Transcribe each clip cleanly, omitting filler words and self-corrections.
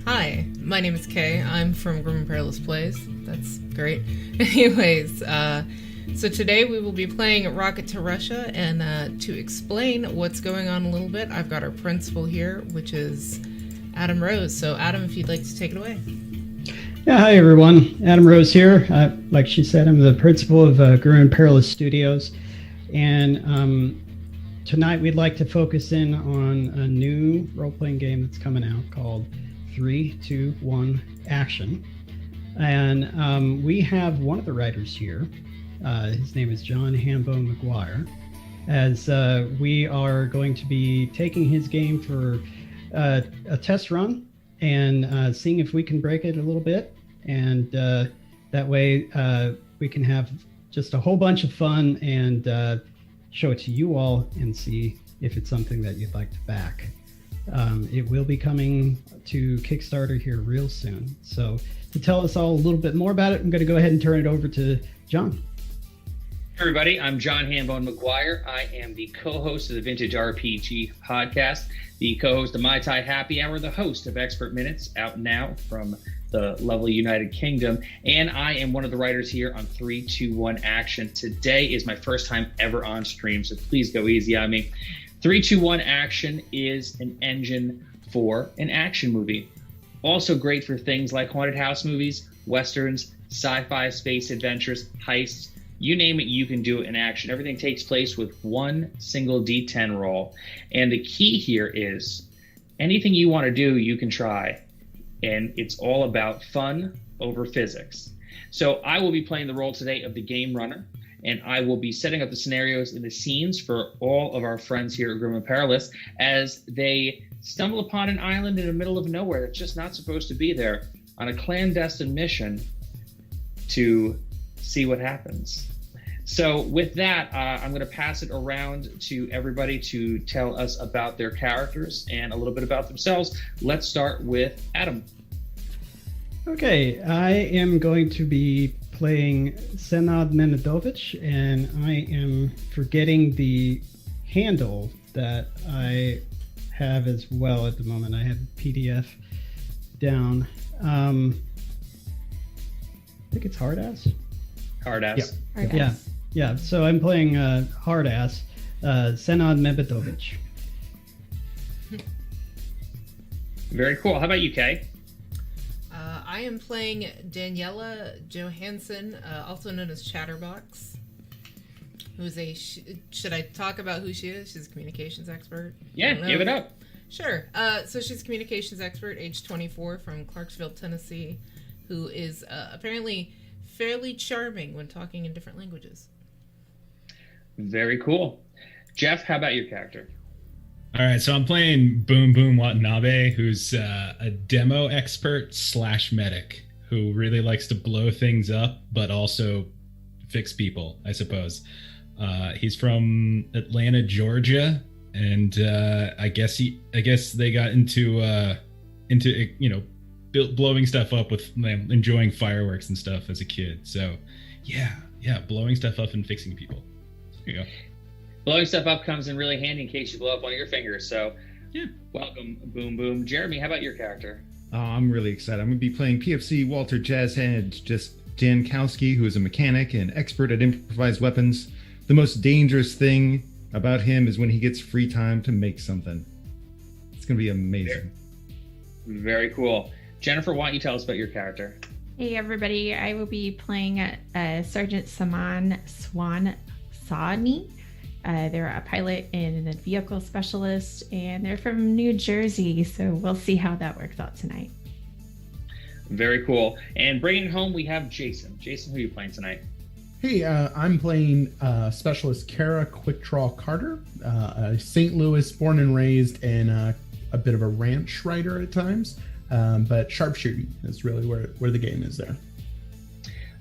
Hi, my name is Kay. I'm from Grim Perilous Plays. That's great. Anyways, so today we will be playing Rocket to Russia, and to explain what's going on a little bit, I've got our principal here, which is Adam Rose. So Adam, if you'd like to take it away. Yeah, hi everyone. Adam Rose here. Like she said, I'm the principal of Grim Perilous Studios, and tonight we'd like to focus in on a new role-playing game that's coming out called 3, 2, 1 Action. And we have one of the writers here. His name is John Hambone McGuire, as we are going to be taking his game for a test run and seeing if we can break it a little bit. And that way we can have just a whole bunch of fun and show it to you all and see if it's something that you'd like to back. It will be coming to Kickstarter here real soon. So to tell us all a little bit more about it, I'm going to go ahead and turn it over to John. Hey everybody, I'm John Hambone McGuire. I am the co-host of the Vintage RPG podcast, the co-host of My Tai Happy Hour, the host of Expert Minutes, out now from the lovely United Kingdom, and I am one of the writers here on 3, 2, 1 Action. Today is my first time ever on stream, so please go easy on me. 3, 2, 1 Action is an engine for an action movie. Also great for things like haunted house movies, westerns, sci-fi space adventures, heists, you name it, you can do it in action. Everything takes place with one single D10 roll. And the key here is anything you want to do, you can try. And it's all about fun over physics. So I will be playing the role today of the game runner, and I will be setting up the scenarios and the scenes for all of our friends here at Grim Perilous as they stumble upon an island in the middle of nowhere that's just not supposed to be there on a clandestine mission to see what happens. So with that, I'm going to pass it around to everybody to tell us about their characters and a little bit about themselves. Let's start with Adam. Okay, I am going to be playing Senad Nenadovich, and I am forgetting the handle that I have as well at the moment. I have PDF down. I think it's Hardass. Hardass. Yeah. So I'm playing Hardass, Senad Mebedovich. Very cool. How about you, Kay? I am playing Daniela Johansson, also known as Chatterbox, who's a... should I talk about who she is? She's a communications expert. Yeah, give it up. Sure. So she's a communications expert, age 24, from Clarksville, Tennessee, who is apparently fairly charming when talking in different languages. Very cool. Jeff, how about your character? All right, so I'm playing Boom Boom Watanabe, who's a demo expert / medic who really likes to blow things up, but also fix people, I suppose. He's from Atlanta, Georgia, and I guess they got into blowing stuff up with enjoying fireworks and stuff as a kid. So yeah, blowing stuff up and fixing people. There you go. Blowing stuff up comes in really handy in case you blow up one of your fingers. So yeah, welcome, Boom Boom. Jeremy, how about your character? I'm really excited. I'm going to be playing PFC Walter Jazzhead Jankowski, who is a mechanic and expert at improvised weapons. The most dangerous thing about him is when he gets free time to make something. It's going to be amazing. Very cool. Jennifer, why don't you tell us about your character? Hey everybody, I will be playing Sergeant Saman Swan Sani. They're a pilot and a vehicle specialist, and they're from New Jersey, so we'll see how that works out tonight. Very cool. And bringing it home, we have Jason. Jason, who are you playing tonight? Hey, I'm playing Specialist Kara Quicktraw Carter, St. Louis born and raised, and a bit of a ranch writer at times, but sharpshooting is really where the game is there.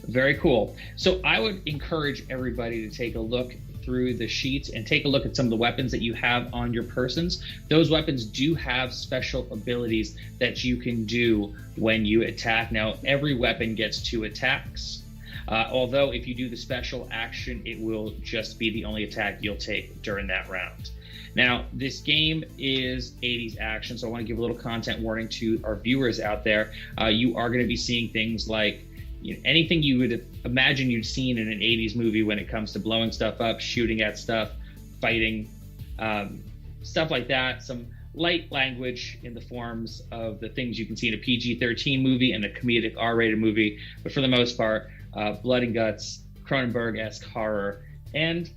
Very cool. So I would encourage everybody to take a look through the sheets and take a look at some of the weapons that you have on your persons. Those weapons do have special abilities that you can do when you attack. Now, every weapon gets 2 attacks. Although if you do the special action, it will just be the only attack you'll take during that round. Now, this game is 80s action, so I want to give a little content warning to our viewers out there. You are going to be seeing things like anything you would imagine you'd seen in an 80s movie when it comes to blowing stuff up, shooting at stuff, fighting, stuff like that. Some light language in the forms of the things you can see in a PG-13 movie and a comedic R-rated movie, but for the most part, blood and guts, Cronenberg-esque horror, and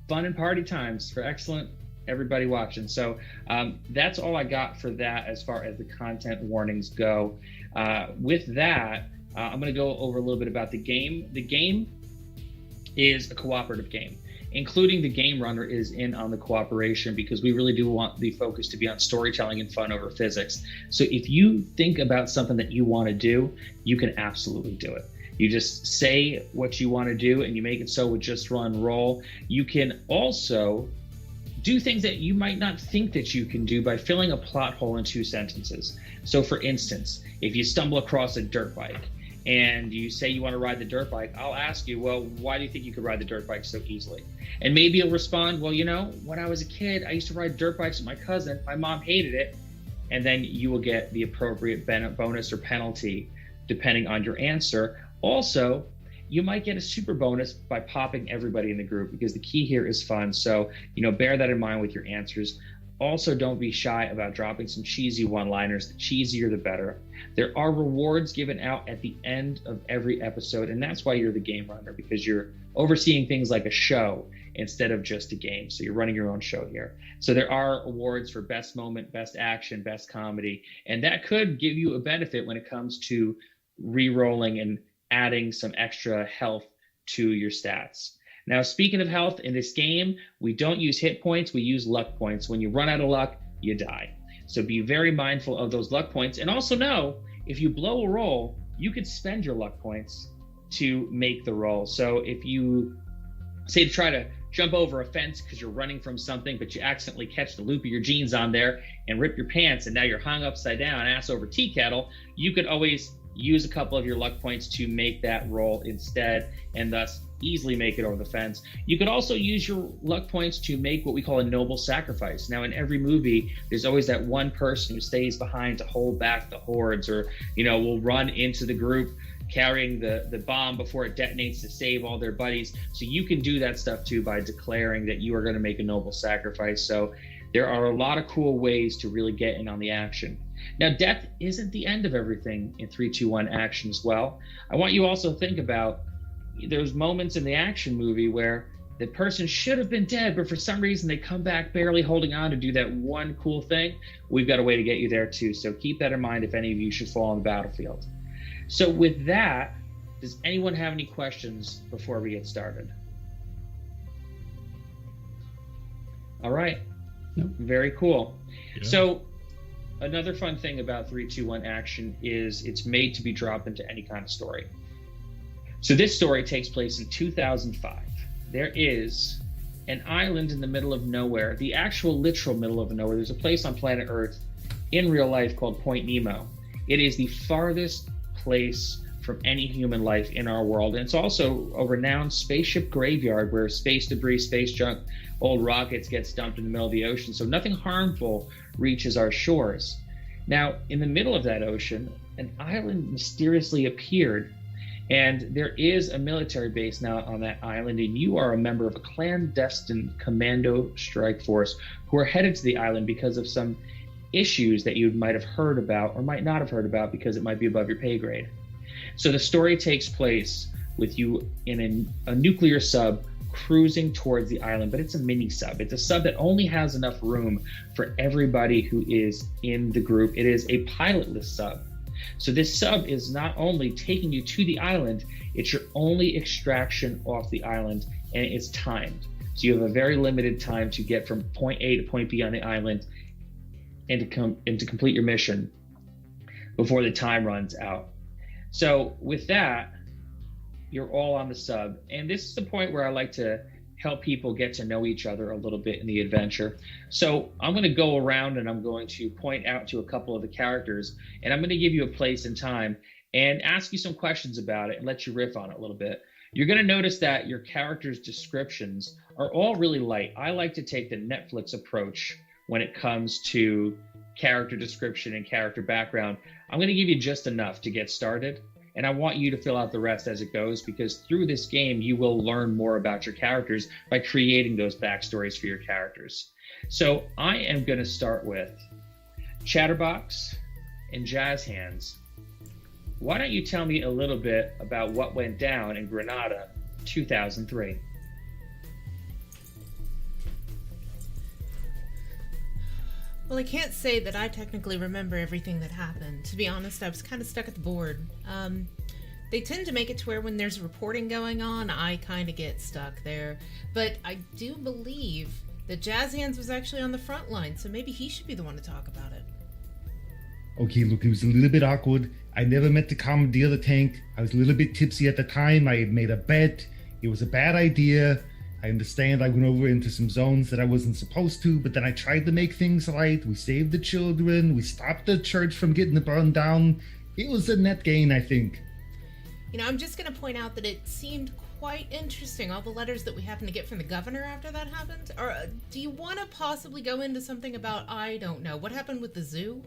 fun and party times for excellent everybody watching. So that's all I got for that as far as the content warnings go. With that, I'm going to go over a little bit about the game. The game is a cooperative game. Including the game runner is in on the cooperation because we really do want the focus to be on storytelling and fun over physics. So if you think about something that you want to do, you can absolutely do it. You just say what you want to do and you make it so with just run roll. You can also do things that you might not think that you can do by filling a plot hole in 2 sentences. So for instance, if you stumble across a dirt bike and you say you want to ride the dirt bike, I'll ask you, well, why do you think you could ride the dirt bike so easily? And maybe you'll respond, well, when I was a kid, I used to ride dirt bikes with my cousin. My mom hated it. And then you will get the appropriate bonus or penalty depending on your answer. Also, you might get a super bonus by popping everybody in the group because the key here is fun. So, bear that in mind with your answers. Also, don't be shy about dropping some cheesy one-liners. The cheesier, the better. There are rewards given out at the end of every episode, and that's why you're the game runner, because you're overseeing things like a show instead of just a game. So you're running your own show here. So there are awards for best moment, best action, best comedy, and that could give you a benefit when it comes to re-rolling and adding some extra health to your stats. Now, speaking of health, in this game, we don't use hit points, we use luck points. When you run out of luck, you die. So be very mindful of those luck points. And also know, if you blow a roll, you could spend your luck points to make the roll. So if you say to try to jump over a fence because you're running from something, but you accidentally catch the loop of your jeans on there and rip your pants, and now you're hung upside down, ass over tea kettle, you could always use a couple of your luck points to make that roll instead, and thus easily make it over the fence. You could also use your luck points to make what we call a noble sacrifice. Now, in every movie, there's always that one person who stays behind to hold back the hordes, or will run into the group carrying the bomb before it detonates to save all their buddies. So you can do that stuff too by declaring that you are going to make a noble sacrifice. So there are a lot of cool ways to really get in on the action. Now, death isn't the end of everything in 3, 2, 1 action as well. I want you also to think about there's moments in the action movie where the person should have been dead, but for some reason they come back barely holding on to do that one cool thing. We've got a way to get you there too. So keep that in mind if any of you should fall on the battlefield. So with that, does anyone have any questions before we get started? All right. Nope. Very cool. Yeah. So another fun thing about 3, 2, 1 action is it's made to be dropped into any kind of story. So this story takes place in 2005. There is an island in the middle of nowhere, the actual literal middle of nowhere. There's a place on planet Earth in real life called Point Nemo. It is the farthest place from any human life in our world. And it's also a renowned spaceship graveyard where space debris, space junk, old rockets gets dumped in the middle of the ocean. So nothing harmful reaches our shores. Now, in the middle of that ocean, an island mysteriously appeared. And there is a military base now on that island, and you are a member of a clandestine commando strike force who are headed to the island because of some issues that you might have heard about or might not have heard about because it might be above your pay grade. So the story takes place with you in a nuclear sub cruising towards the island, but it's a mini sub. It's a sub that only has enough room for everybody who is in the group. It is a pilotless sub. So this sub is not only taking you to the island, it's your only extraction off the island, and it's timed. So you have a very limited time to get from point A to point B on the island and to complete your mission before the time runs out. So with that, you're all on the sub. And this is the point where I like to help people get to know each other a little bit in the adventure. So I'm going to go around and I'm going to point out to a couple of the characters, and I'm going to give you a place and time and ask you some questions about it and let you riff on it a little bit. You're going to notice that your character's descriptions are all really light. I like to take the Netflix approach when it comes to character description and character background. I'm going to give you just enough to get started, and I want you to fill out the rest as it goes, because through this game, you will learn more about your characters by creating those backstories for your characters. So I am going to start with Chatterbox and Jazz Hands. Why don't you tell me a little bit about what went down in Granada 2003? Well, I can't say that I technically remember everything that happened. To be honest, I was kind of stuck at the board. They tend to make it to where when there's reporting going on, I kind of get stuck there. But I do believe that Jazz Hands was actually on the front line, so maybe he should be the one to talk about it. Okay, look, it was a little bit awkward. I never meant to commandeer the tank. I was a little bit tipsy at the time. I had made a bet. It was a bad idea. I understand I went over into some zones that I wasn't supposed to, but then I tried to make things right. We saved the children. We stopped the church from getting burned down. It was a net gain, I think. You know, I'm just going to point out that it seemed quite interesting, all the letters that we happened to get from the governor after that happened. Or do you want to possibly go into something about, I don't know, what happened with the zoo?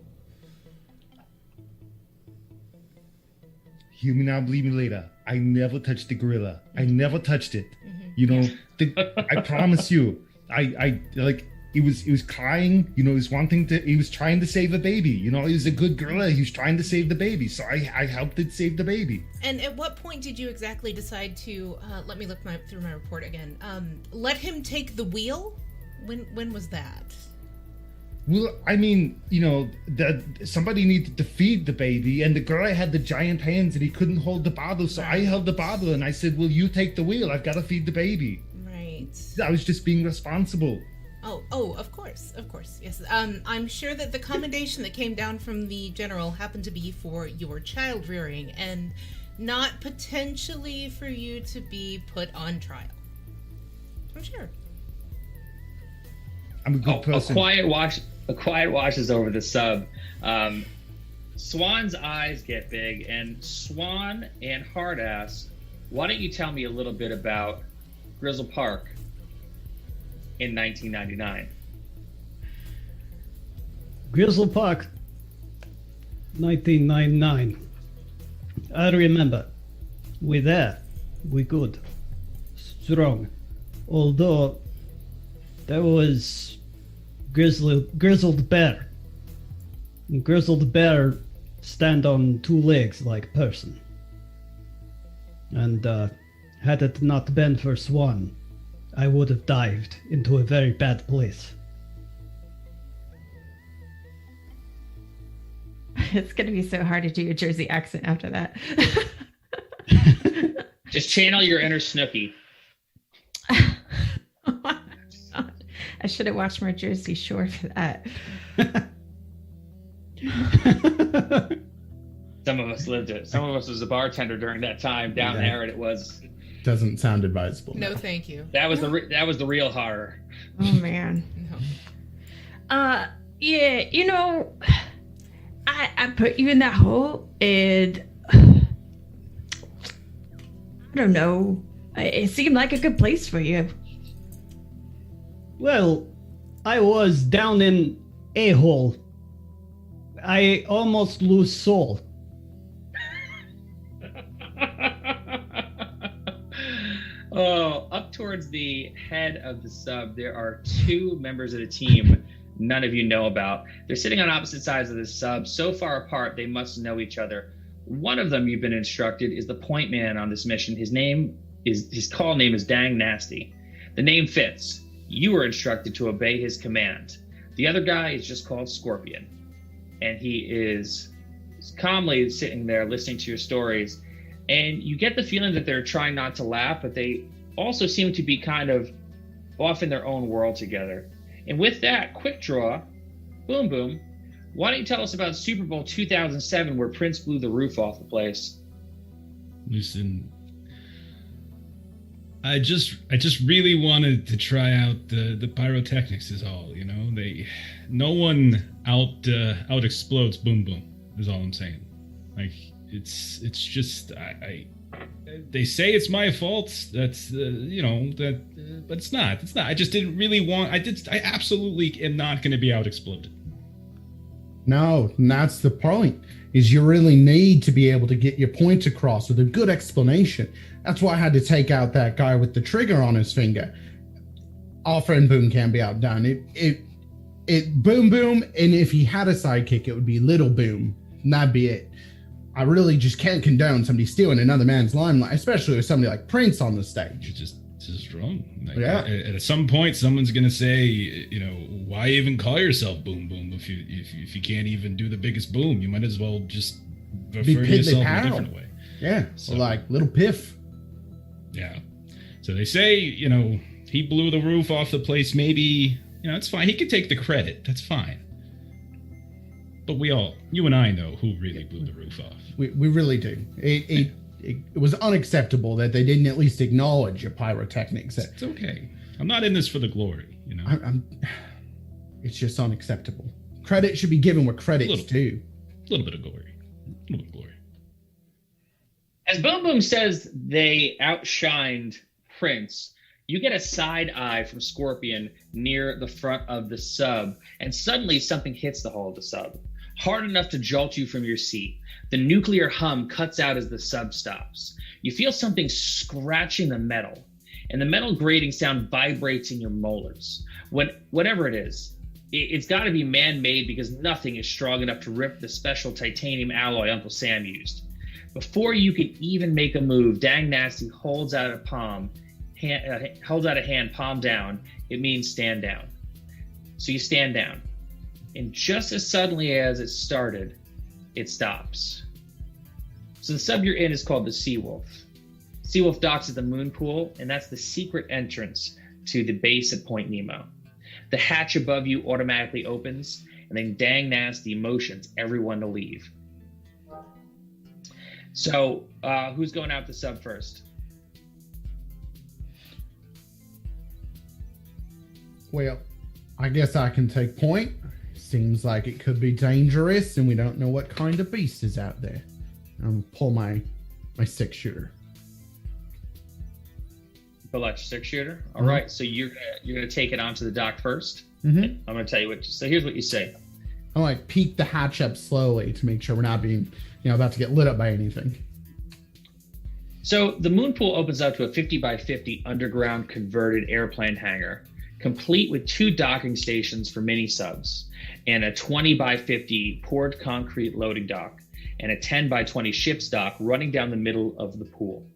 You may not believe me later. I never touched the gorilla. I never touched it. You know, I promise you. I like, he was crying. You know, he was trying to save a baby. You know, he was a good gorilla. He was trying to save the baby. So I helped it save the baby. And at what point did you exactly decide to, let me look through my report again, let him take the wheel? When was that? Well, I mean, you know, somebody needed to feed the baby, and the guy had the giant hands, and he couldn't hold the bottle, so I held the bottle, and I said, well, you take the wheel. I've got to feed the baby. Right. I was just being responsible. Oh, of course, yes. I'm sure that the commendation that came down from the general happened to be for your child rearing, and not potentially for you to be put on trial. I'm sure. I'm a good person. A quiet wash is over the sub. Swan's eyes get big, and Swan and Hardass, why don't you tell me a little bit about Grizzle Park in 1999? Grizzle Park, 1999. I remember. We there. We good. Strong. Although there was grizzled bear. And grizzled bear stand on two legs like a person. And had it not been for Swan, I would have dived into a very bad place. It's going to be so hard to do a Jersey accent after that. Just channel your inner Snooki. Oh my God. I should have watched more Jersey Shore for that. Some of us lived it. Some of us was a bartender during that time down there, and it was. Doesn't sound advisable. No, thank you. That was the real horror. Oh man. No. Yeah, you know, I put you in that hole, and I don't know. It seemed like a good place for you. Well, I was down in a hole. I almost lose soul. Oh, up towards the head of the sub, there are two members of the team none of you know about. They're sitting on opposite sides of the sub, so far apart they must know each other. One of them, you've been instructed, is the point man on this mission. His call name is Dang Nasty. The name fits. You were instructed to obey his command. The other guy is just called Scorpion, and he is calmly sitting there listening to your stories. And you get the feeling that they're trying not to laugh, but they also seem to be kind of off in their own world together. And with that, quick draw, Boom Boom, why don't you tell us about Super Bowl 2007 where Prince blew the roof off the place? Listen, I just really wanted to try out the pyrotechnics is all, you know. No one out explodes Boom Boom is all I'm saying. Like it's just I They say it's my fault. That's but it's not. It's not. I just didn't really want. I absolutely am not going to be out exploded. No, and that's the point. Is you really need to be able to get your point across with a good explanation. That's why I had to take out that guy with the trigger on his finger. Our friend Boom can't be outdone. It Boom Boom, and if he had a sidekick, it would be Little Boom, and that'd be it. I really just can't condone somebody stealing another man's limelight, especially with somebody like Prince on the stage. It's just wrong. Like, Yeah. At some point, someone's gonna say, why even call yourself Boom Boom if you can't even do the biggest boom? You might as well just refer to Piddly yourself in a Pow. different way. Yeah, So- or like Little Piff. Yeah. So they say, he blew the roof off the place. Maybe, it's fine. He could take the credit. That's fine. But you and I know who really blew the roof off. We really do. It was unacceptable that they didn't at least acknowledge your pyrotechnics. It's okay. I'm not in this for the glory, It's just unacceptable. Credit should be given where credit's Little. due. A little bit of glory. A little bit of glory. As Boom Boom says they outshined Prince, you get a side eye from Scorpion near the front of the sub, and suddenly something hits the hull of the sub, hard enough to jolt you from your seat. The nuclear hum cuts out as the sub stops. You feel something scratching the metal, and the metal grating sound vibrates in your molars. Whatever it is, it's got to be man-made because nothing is strong enough to rip the special titanium alloy Uncle Sam used. Before you can even make a move, Dang Nasty holds out a hand, palm down. It means stand down. So you stand down. And just as suddenly as it started, it stops. So the sub you're in is called the Seawolf. Seawolf docks at the moon pool, and that's the secret entrance to the base at Point Nemo. The hatch above you automatically opens, and then Dang Nasty motions everyone to leave. So who's going out the sub first? Well, I guess I can take point. Seems like it could be dangerous, and we don't know what kind of beast is out there. I'm gonna pull my 6-shooter. Pull out your 6-shooter. All right, so you're gonna take it onto the dock first. Mm-hmm. I'm gonna tell you what. So here's what you say. I like peek the hatch up slowly to make sure we're not being, about to get lit up by anything. So the moon pool opens up to a 50 by 50 underground converted airplane hangar, complete with 2 docking stations for mini subs, and a 20 by 50 poured concrete loading dock, and a 10 by 20 ship's dock running down the middle of the pool.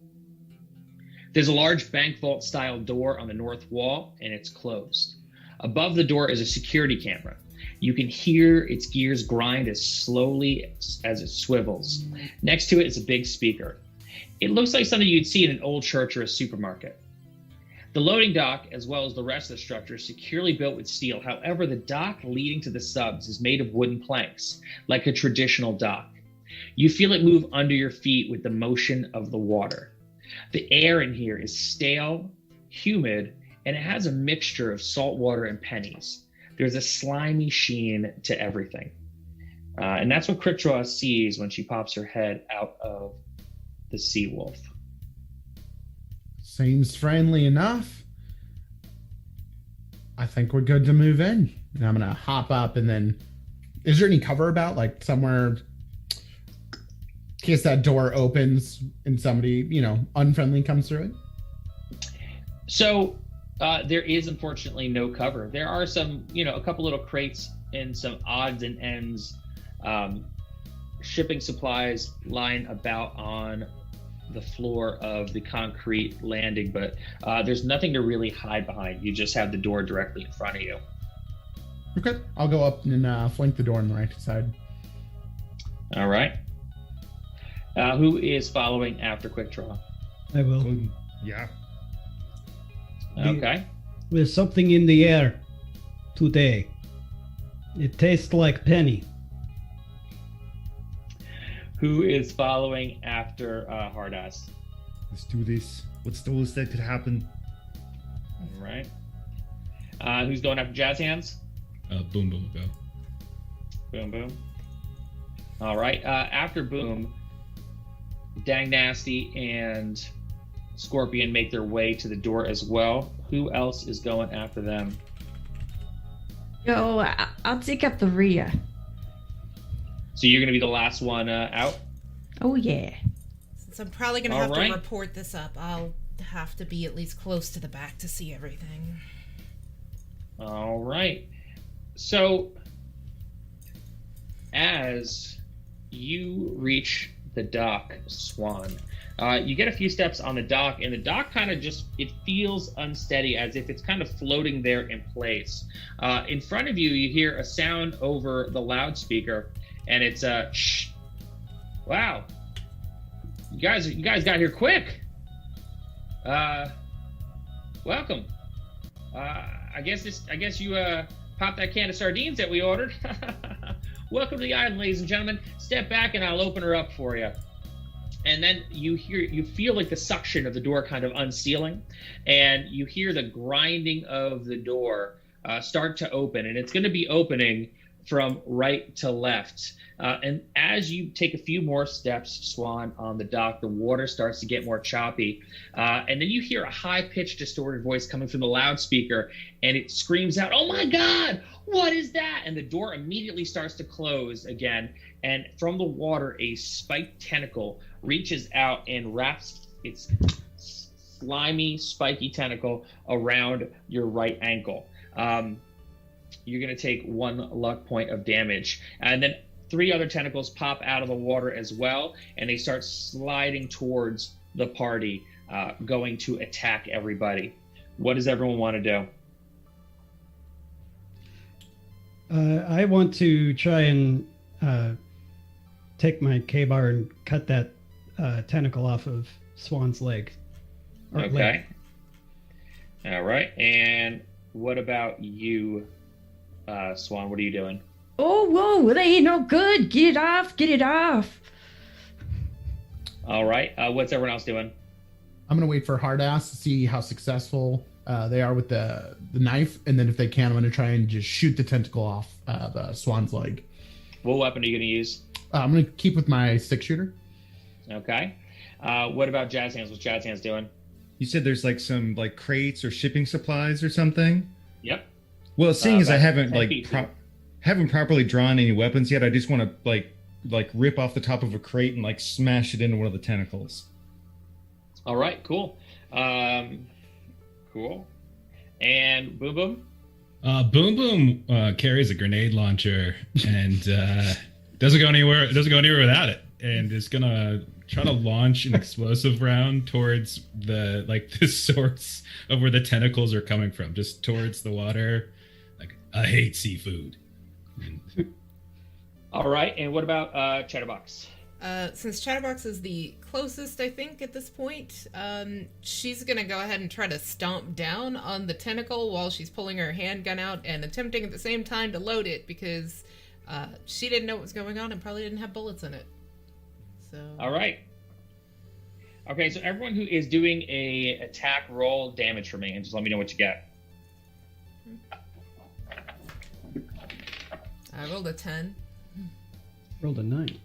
There's a large bank vault style door on the north wall, and it's closed. Above the door is a security camera. You can hear its gears grind as slowly as it swivels. Next to it is a big speaker. It looks like something you'd see in an old church or a supermarket. The loading dock, as well as the rest of the structure, is securely built with steel. However, the dock leading to the subs is made of wooden planks, like a traditional dock. You feel it move under your feet with the motion of the water. The air in here is stale, humid, and it has a mixture of salt water and pennies. There's a slimy sheen to everything. And that's what Critchraw sees when she pops her head out of the Seawolf. Seems friendly enough. I think we're good to move in. And I'm gonna hop up, and then is there any cover about, like somewhere in case that door opens and somebody, unfriendly comes through it? So there is unfortunately no cover. There are some, a couple little crates and some odds and ends, shipping supplies lying about on the floor of the concrete landing, but there's nothing to really hide behind. You just have the door directly in front of you. Okay, I'll go up and flank the door on the right side. All right. Who is following after Quick Draw? I will. Yeah. Okay. There's something in the air today. It tastes like penny. Who is following after Hardass? Let's do this. What's the worst that could happen? All right. Who's going after Jazz Hands? Boom Boom will go. Boom Boom. All right. After Boom, Dang Nasty and Scorpion make their way to the door as well. Who else is going after them? Yo, I'll take up the rear. So you're going to be the last one out? Oh, yeah. Since I'm probably going to All have right. to report this up, I'll have to be at least close to the back to see everything. All right. So as you reach the dock, Swan, you get a few steps on the dock, and the dock kind of just, it feels unsteady, as if it's kind of floating there in place. In front of you, you hear a sound over the loudspeaker, and it's shh. Wow. You guys got here quick. Welcome. I guess you popped that can of sardines that we ordered. Welcome to the island, ladies and gentlemen. Step back and I'll open her up for you. And then you feel like the suction of the door kind of unsealing, and you hear the grinding of the door start to open, and it's going to be opening from right to left. And as you take a few more steps, Swan, on the dock, the water starts to get more choppy. And then you hear a high-pitched, distorted voice coming from the loudspeaker, and it screams out, "Oh my God, what is that?" And the door immediately starts to close again. And from the water, a spiked tentacle reaches out and wraps its slimy, spiky tentacle around your right ankle. You're going to take 1 luck point of damage. And then 3 other tentacles pop out of the water as well, and they start sliding towards the party, going to attack everybody. What does everyone want to do? I want to try and take my K-bar and cut that tentacle off of Swan's leg. Okay. Leg. All right. And what about you, Swan? What are you doing? Oh, whoa, that ain't no good. Get it off, get it off. All right. What's everyone else doing? I'm gonna wait for hard ass to see how successful they are with the knife, and then if they can, I'm gonna try and just shoot the tentacle off the Swan's leg. What weapon are you going to use? I'm gonna keep with my 6-shooter. Okay. What about Jazz Hands? What's Jazz Hands doing? You said there's like some like crates or shipping supplies or something. Yep. Well, seeing as I about haven't 10 like feet. haven't properly drawn any weapons yet, I just want to like rip off the top of a crate and like smash it into one of the tentacles. All right. Cool. Cool. And Boom Boom? Boom Boom carries a grenade launcher and doesn't go anywhere without it, and is gonna try to launch an explosive round towards the source of where the tentacles are coming from, just towards the water. Like, I hate seafood. All right. And what about Chatterbox? Since Chatterbox is the closest, I think, at this point, she's gonna go ahead and try to stomp down on the tentacle while she's pulling her handgun out and attempting at the same time to load it, because she didn't know what was going on and probably didn't have bullets in it. So. All right. Okay, so everyone who is doing a attack roll damage for me, and just let me know what you get. I rolled a 10. Rolled a 9.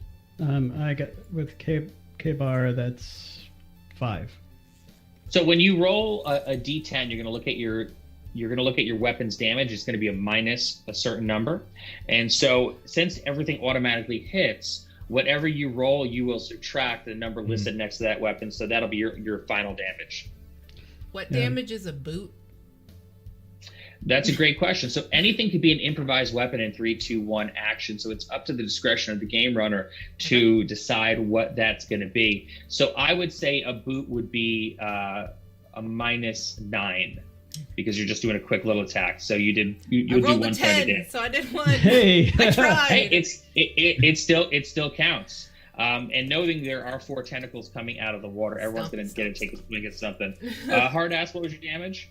I got with K-bar, that's 5. So when you roll a D10, you're going to look at your weapon's damage. It's going to be a minus a certain number, and so since everything automatically hits, whatever you roll, you will subtract the number listed next to that weapon. So that'll be your final damage. What damage is a boot? That's a great question. So anything could be an improvised weapon in 3, 2, 1 action. So it's up to the discretion of the game runner to decide what that's going to be. So I would say a boot would be a -9 because you're just doing a quick little attack. So you'll do I rolled 1 a point of 10, damage. so I did 1. Hey! I tried. Hey, it still counts. And knowing there are 4 tentacles coming out of the water, everyone's going to get to take a swing at something. Hard ass, what was your damage?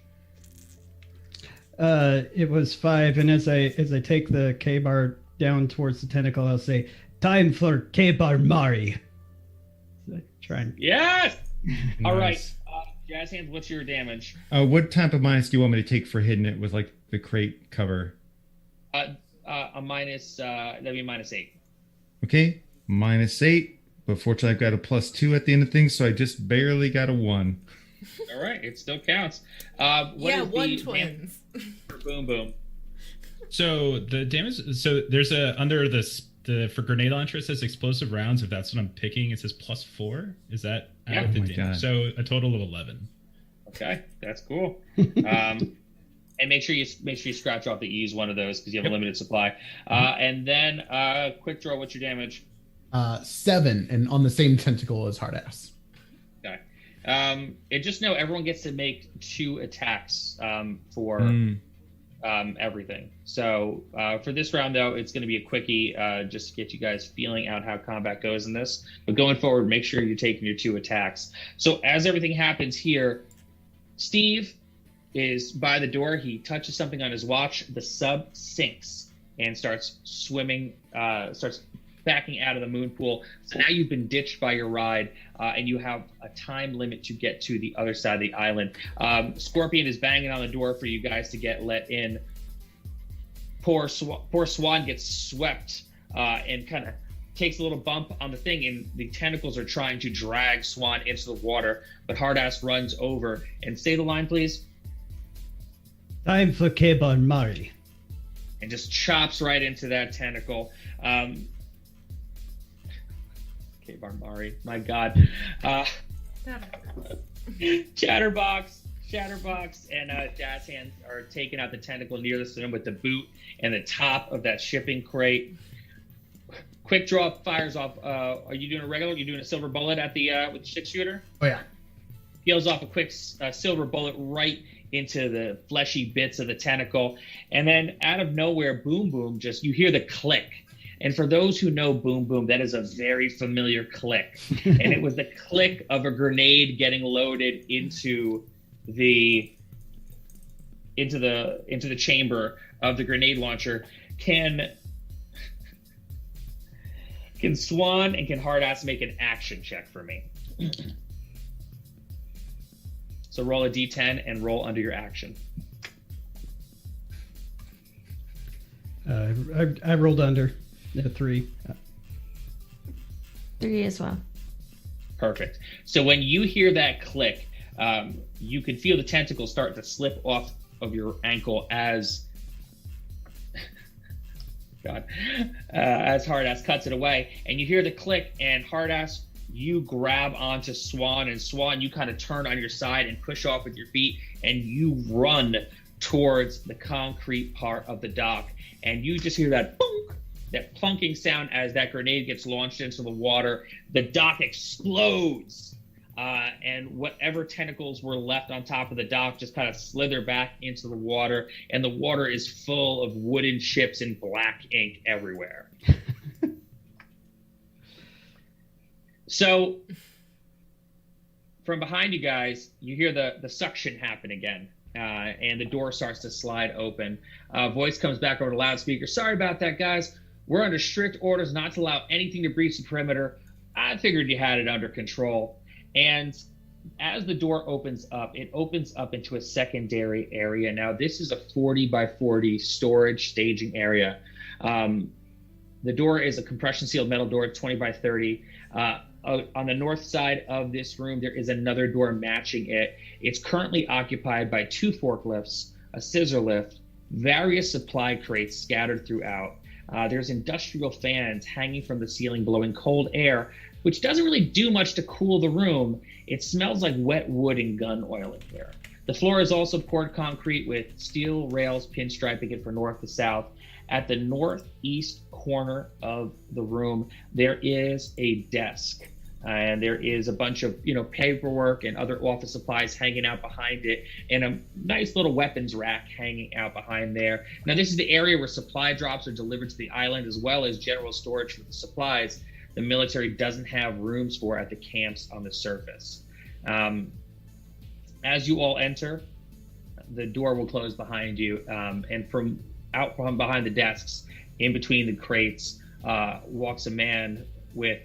It was 5, and as I take the K-bar down towards the tentacle, I'll say, "Time for K-bar Mari." So I try and Yes. All right, Nice. Jazz Hands, what's your damage? What type of minus do you want me to take for hitting it with like the crate cover? A minus. That'd be -8. Okay, -8. but fortunately I've got a +2 at the end of things, so I just barely got a 1. All right, it still counts. One twins. For Boom Boom. So the damage. So there's a under the for grenade launcher it says explosive rounds. If that's what I'm picking, it says +4. Is that out of the damage? God. So a total of 11. Okay, that's cool. And make sure you scratch off the E's one of those because you have a limited supply. And then quick draw. What's your damage? 7, and on the same tentacle as hard ass. Okay. And just know everyone gets to make 2 attacks for everything. So for this round, though, it's going to be a quickie just to get you guys feeling out how combat goes in this. But going forward, make sure you're taking your 2 attacks. So as everything happens here, Steve is by the door. He touches something on his watch. The sub sinks and starts swimming, starts backing out of the moon pool. So now you've been ditched by your ride, and you have a time limit to get to the other side of the island. Scorpion is banging on the door for you guys to get let in. Poor Swan gets swept and kind of takes a little bump on the thing, and the tentacles are trying to drag Swan into the water, but Hardass runs over. And say the line, please. Time for Kebar Mari. And just chops right into that tentacle. Kebar Mari, my God. Chatterbox, and Jazz Hands are taking out the tentacle near the center with the boot and the top of that shipping crate. Quick draw fires off. Are you doing a regular? Are you doing a silver bullet at the with the 6-shooter? Oh yeah. Peels off a quick silver bullet right into the fleshy bits of the tentacle, and then out of nowhere, Boom Boom, just you hear the click. And for those who know Boom Boom, that is a very familiar click, and it was the click of a grenade getting loaded into the chamber of the grenade launcher. Can Swan and can Hardass make an action check for me? So roll a d10 and roll under your action. I rolled under a 3. 3 as well. Perfect. So when you hear that click, you can feel the tentacles start to slip off of your ankle as as Hardass cuts it away, and you hear the click, and Hardass, you grab onto Swan, and Swan, you kind of turn on your side and push off with your feet, and you run towards the concrete part of the dock, and you just hear that boom, that plunking sound as that grenade gets launched into the water. The dock explodes, and whatever tentacles were left on top of the dock just kind of slither back into the water, and the water is full of wooden ships and black ink everywhere. So from behind you guys, you hear the suction happen again, and the door starts to slide open. Voice comes back over the loudspeaker. Sorry about that, guys. We're under strict orders not to allow anything to breach the perimeter. I figured you had it under control. And as the door opens up, it opens up into a secondary area. Now, this is a 40 by 40 storage staging area. The door is a compression sealed metal door, 20 by 30. On the north side of this room, there is another door matching it. It's currently occupied by 2 forklifts, a scissor lift, various supply crates scattered throughout. There's industrial fans hanging from the ceiling, blowing cold air, which doesn't really do much to cool the room. It smells like wet wood and gun oil in here. The floor is also poured concrete with steel rails pinstriping it from north to south. At the northeast corner of the room, there is a desk, and there is a bunch of paperwork and other office supplies hanging out behind it, and a nice little weapons rack hanging out behind there. Now, this is the area where supply drops are delivered to the island, as well as general storage for the supplies the military doesn't have rooms for at the camps on the surface. As you all enter, the door will close behind you, and from behind the desks, in between the crates, walks a man with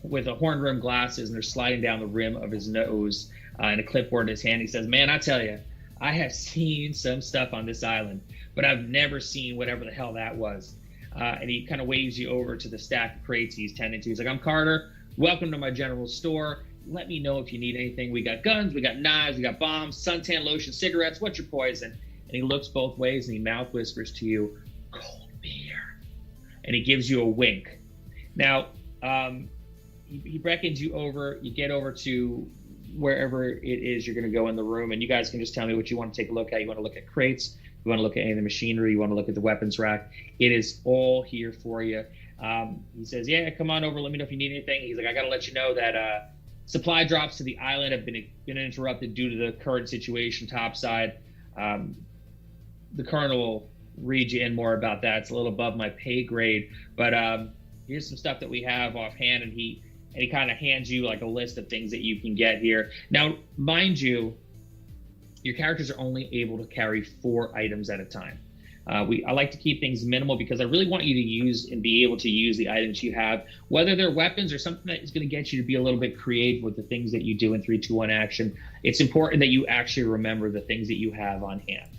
horn-rimmed glasses, and they're sliding down the rim of his nose, and a clipboard in his hand. He says, "Man, I tell you, I have seen some stuff on this island, but I've never seen whatever the hell that was. and he kind of waves you over to the stack of crates he's tending to. He's like, I'm Carter. Welcome to my general store. Let me know if you need anything. We got guns, we got knives, we got bombs, suntan lotion, cigarettes. What's your poison? And he looks both ways and he mouth whispers to you, cold beer. And he gives you a wink. Now, he beckons you over. You get over to wherever it is you're going to go in the room, and you guys can just tell me what you want to take a look at. You want to look at crates, you want to look at any of the machinery, you want to look at the weapons rack. It is all here for you. He says, yeah, come on over, let me know if you need anything. He's like, I got to let you know that supply drops to the island have been interrupted due to the current situation topside. The colonel will read you in more about that. It's a little above my pay grade, but here's some stuff that we have offhand, and he kind of hands you like a list of things that you can get here. Now, mind you, your characters are only able to carry 4 items at a time. I like to keep things minimal because I really want you to use and be able to use the items you have, whether they're weapons or something that is going to get you to be a little bit creative with the things that you do in 3, 2, 1 action. It's important that you actually remember the things that you have on hand.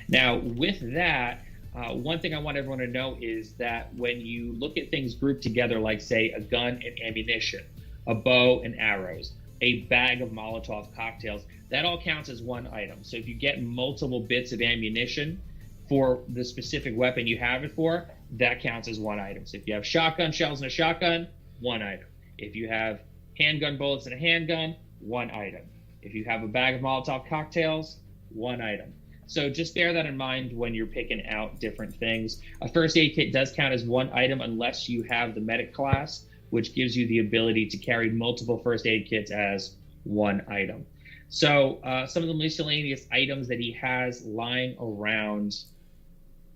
Now, with that, one thing I want everyone to know is that when you look at things grouped together, like say a gun and ammunition, a bow and arrows, a bag of Molotov cocktails, that all counts as 1 item. So if you get multiple bits of ammunition for the specific weapon you have it for, that counts as 1 item. So if you have shotgun shells in a shotgun, 1 item. If you have handgun bullets in a handgun, 1 item. If you have a bag of Molotov cocktails, 1 item. So just bear that in mind when you're picking out different things. A first aid kit does count as 1 item unless you have the medic class, which gives you the ability to carry multiple first aid kits as 1 item. So some of the miscellaneous items that he has lying around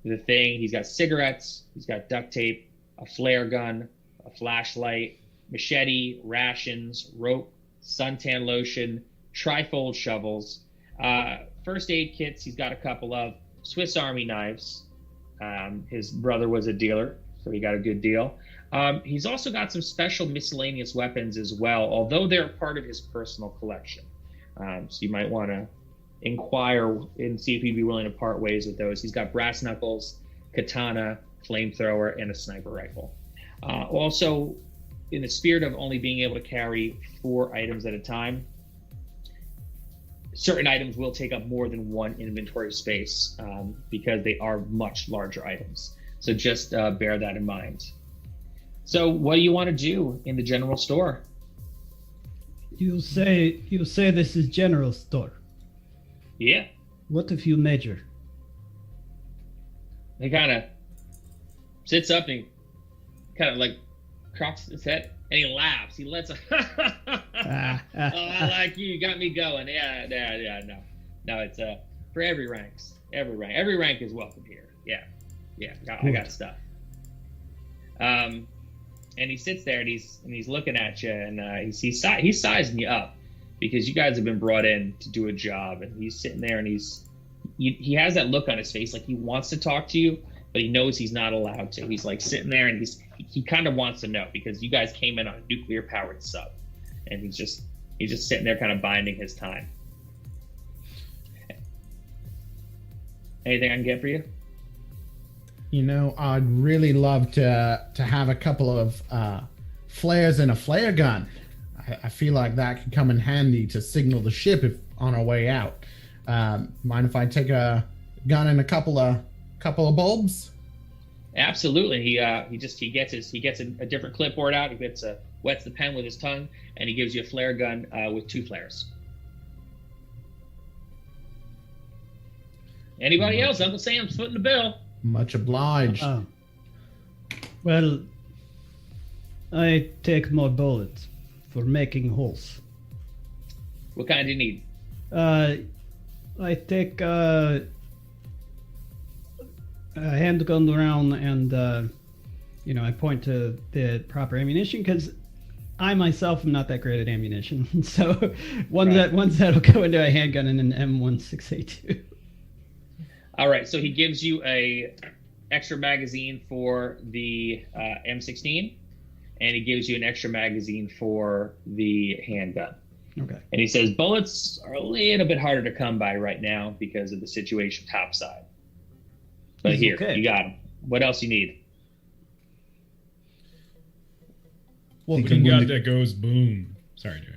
the thing, he's got cigarettes, he's got duct tape, a flare gun, a flashlight, machete, rations, rope, suntan lotion, trifold shovels, first aid kits, he's got a couple of Swiss Army knives. His brother was a dealer, so he got a good deal. He's also got some special miscellaneous weapons as well, although they're part of his personal collection. So you might want to inquire and see if he'd be willing to part ways with those. He's got brass knuckles, katana, flamethrower, and a sniper rifle. Also, in the spirit of only being able to carry 4 items at a time, certain items will take up more than 1 inventory space because they are much larger items. So just bear that in mind. So what do you want to do in the general store? You say this is general store. Yeah. What if you major? He kind of sits up and kind of like crocks his head and he laughs. He lets a oh, I like you. You got me going. Yeah, no. It's for every rank is welcome here. Yeah. I got stuff. And he sits there and he's looking at you and he's sizing you up because you guys have been brought in to do a job, and he's sitting there and he has that look on his face like he wants to talk to you, but he knows he's not allowed to. He's like sitting there and he kind of wants to know because you guys came in on a nuclear powered sub, and he's just sitting there kind of biding his time. Anything I can get for you? You know, I'd really love to have a couple of flares and a flare gun. I feel like that could come in handy to signal the ship if on our way out. Mind if I take a gun and a couple of bulbs? Absolutely. He gets a different clipboard out. He wets the pen with his tongue, and he gives you a flare gun with 2 flares. Anybody else? Uncle Sam's footing the bill. Much obliged. Well, I take more bullets for making holes. What kind do you need? I take a handgun round and I point to the proper ammunition because I myself am not that great at ammunition. So ones that'll go into a handgun and an M16A2. All right, so he gives you a extra magazine for the M16, and he gives you an extra magazine for the handgun. Okay. And he says bullets are a little bit harder to come by right now because of the situation topside. But here, okay. You got them. What else you need? Well, What do you got that goes boom? Sorry, Jerry.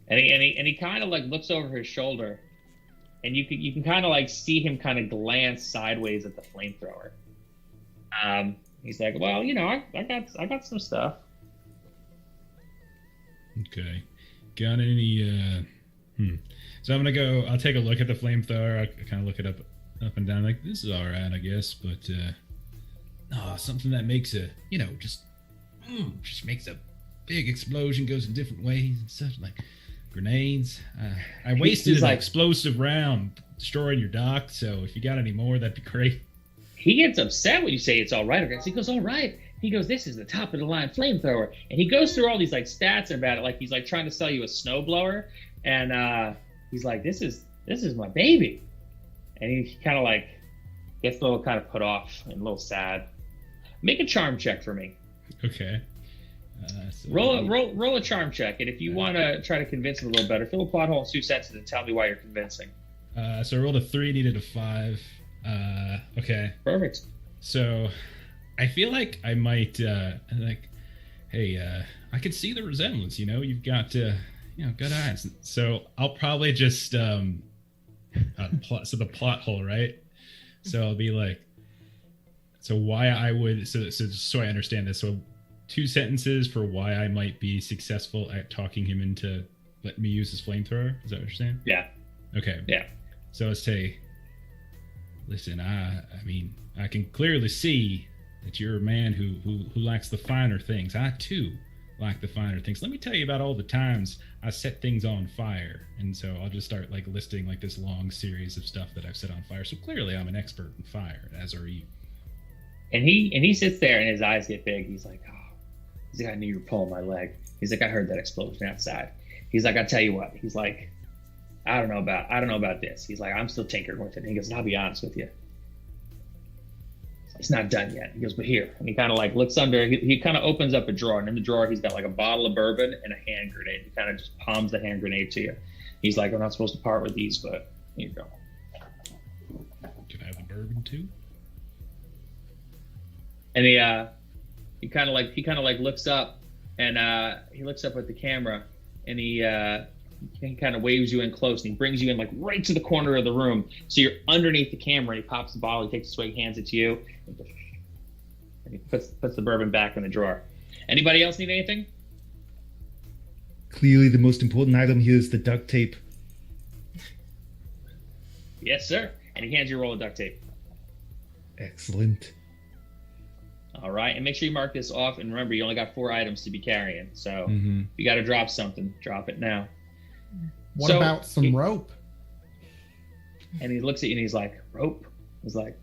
And he kind of like looks over his shoulder, and you can kind of like see him kind of glance sideways at the flamethrower. He's like, well, I got some stuff. Okay. Got any? So I'm gonna go. I'll take a look at the flamethrower. I kind of look it up and down. Like, this is all right, I guess, but something that makes a just makes a big explosion, goes in different ways and such, like grenades. I wasted an explosive round destroying your dock, so if you got any more, that'd be great. He gets upset when you say it's all right. He goes, all right. He goes, this is the top of the line flamethrower. And he goes through all these like stats about it, like he's like trying to sell you a snowblower. And he's like, this is my baby. And he kind of like gets a little kind of put off and a little sad. Make a charm check for me. Okay. So roll a charm check, and if you want to try to convince him a little better, fill a plot hole in 2 sentences and tell me why you're convincing. So I rolled a 3, needed a 5. Okay. Perfect. So I feel like I might hey, I could see the resemblance. You've got good eyes. So I'll probably just so the plot hole, right? So I'll be like, so why I would so I understand this. So 2 sentences for why I might be successful at talking him into letting me use his flamethrower. Is that what you're saying? Yeah. Okay. Yeah. So let's say, listen, I mean, I can clearly see that you're a man who likes the finer things. I too like the finer things. Let me tell you about all the times I set things on fire. And so I'll just start like listing like this long series of stuff that I've set on fire. So clearly I'm an expert in fire, as are you. And he sits there and his eyes get big. He's like, he's like, I knew you were pulling my leg. He's like, I heard that explosion outside. He's like, I'll tell you what. He's like, I don't know about this. He's like, I'm still tinkering with it. And he goes, I'll be honest with you. It's not done yet. He goes, but here. And he kind of like looks under. He kind of opens up a drawer. And in the drawer, he's got like a bottle of bourbon and a hand grenade. He kind of just palms the hand grenade to you. He's like, we're not supposed to part with these, but here you go. Can I have the bourbon too? And he kind of like looks up, and he looks up at the camera, and he kind of waves you in close, and he brings you in like right to the corner of the room, so you're underneath the camera. And he pops the bottle, he takes a swig, hands it to you, and he puts the bourbon back in the drawer. Anybody else need anything? Clearly, the most important item here is the duct tape. Yes, sir. And he hands you a roll of duct tape. Excellent. All right, and make sure you mark this off. And remember, you only got 4 items to be carrying. So if you got to drop something, drop it now. What about some rope? And he looks at you and he's like, rope? He's like,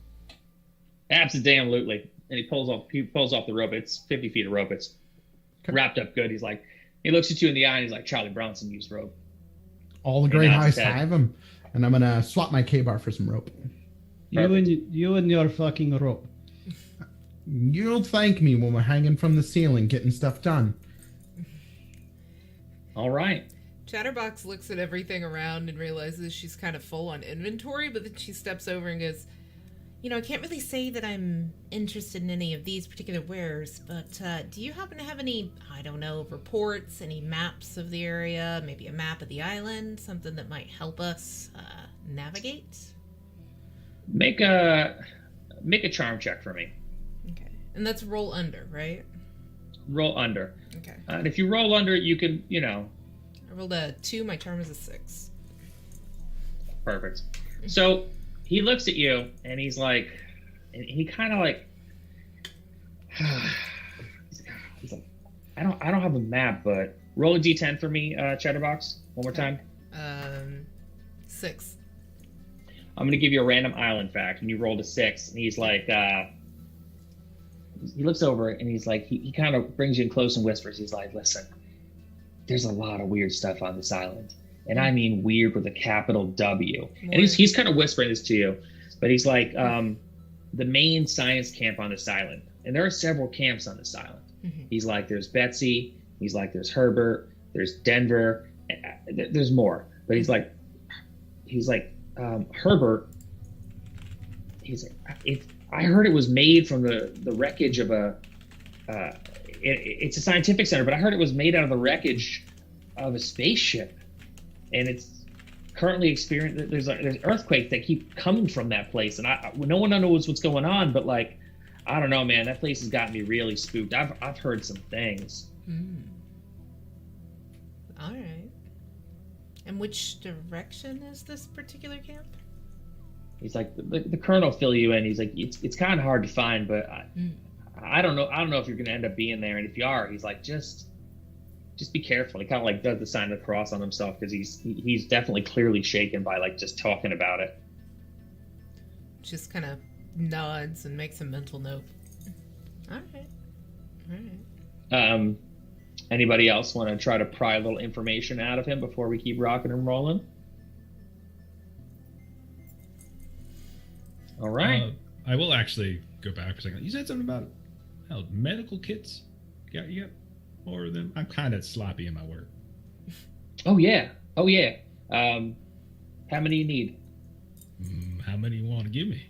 absolutely. And he pulls off the rope. It's 50 feet of rope. It's wrapped up good. He's like, he looks at you in the eye and he's like, Charlie Bronson used rope. All the great heists have them. And I'm going to swap my K-bar for some rope. You and your fucking rope. You'll thank me when we're hanging from the ceiling getting stuff done. All right. Chatterbox looks at everything around and realizes she's kind of full on inventory, but then she steps over and goes, I can't really say that I'm interested in any of these particular wares, but do you happen to have any, reports, any maps of the area, maybe a map of the island, something that might help us navigate? Make a charm check for me. Okay. And that's roll under, right? Roll under. Okay. And if you roll under, you can, I rolled a 2, my charm is a 6. Perfect. So he looks at you and he's like, and he kind of like, he's like, I don't have a map, but roll a d10 for me, Chatterbox, one more time. 6. I'm going to give you a random island fact, and you rolled a 6, and he's like, he looks over and he's like, he kind of brings you in close and whispers. He's like, listen, there's a lot of weird stuff on this island. And I mean weird with a capital W. And he's kind of whispering this to you, but he's like, the main science camp on this island, and there are several camps on this island. Mm-hmm. He's like, there's Betsy. He's like, there's Herbert. There's Denver. There's more. But he's like, Herbert. He's like, I heard it was made from the wreckage of it's a scientific center, but I heard it was made out of the wreckage of a spaceship, and it's currently experiencing. There's earthquakes that keep coming from that place, and no one knows what's going on. But like, I don't know, man. That place has got me really spooked. I've heard some things. All right. And which direction is this particular camp? He's like, the colonel fill you in. He's like, it's kind of hard to find, but I don't know. I don't know if you're going to end up being there. And if you are, he's like, just be careful. He kind of like does the sign of the cross on himself because he's definitely clearly shaken by like just talking about it. Just kind of nods and makes a mental note. All right. Anybody else want to try to pry a little information out of him before we keep rocking and rolling? All right. I will actually go back for a second. You said something about medical kits. You got more of them? I'm kind of sloppy in my work. Oh yeah. How many you need? How many you want to give me?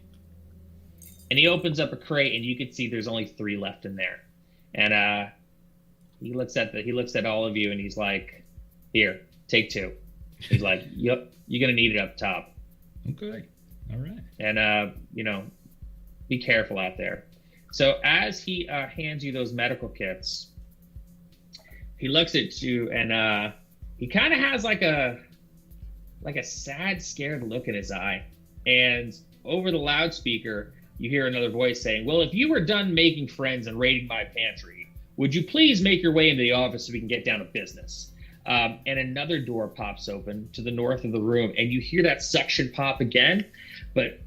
And he opens up a crate, and you can see there's only 3 left in there. And he looks at all of you, and he's like, "Here, take 2." He's like, "Yep, you're gonna need it up top." Okay. All right. And be careful out there. So as he hands you those medical kits, he looks at you, and he kind of has like a sad, scared look in his eye. And over the loudspeaker, you hear another voice saying, "Well, if you were done making friends and raiding my pantry, would you please make your way into the office so we can get down to business?" And another door pops open to the north of the room, and you hear that suction pop again. But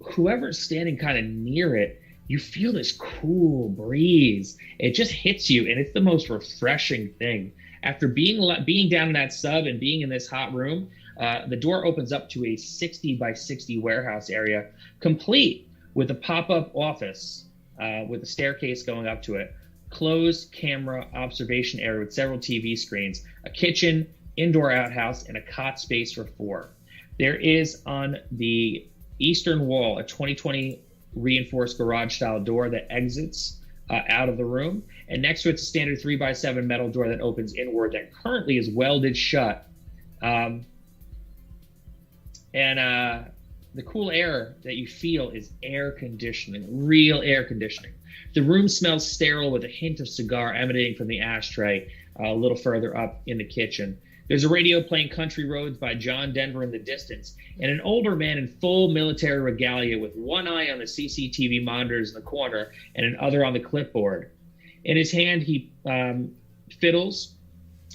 whoever's standing kind of near it, you feel this cool breeze. It just hits you, and it's the most refreshing thing. After being down in that sub and being in this hot room, the door opens up to a 60 by 60 warehouse area, complete with a pop-up office with a staircase going up to it, closed camera observation area with several TV screens, a kitchen, indoor outhouse, and a cot space for 4. There is on the eastern wall a 2020 reinforced garage style door that exits out of the room, and next to it's a standard 3x7 metal door that opens inward that currently is welded shut. The cool air that you feel is air conditioning, real air conditioning. The room smells sterile with a hint of cigar emanating from the ashtray a little further up in the kitchen. There's a radio playing Country Roads by John Denver in the distance, and an older man in full military regalia with one eye on the CCTV monitors in the corner and another on the clipboard. In his hand, he fiddles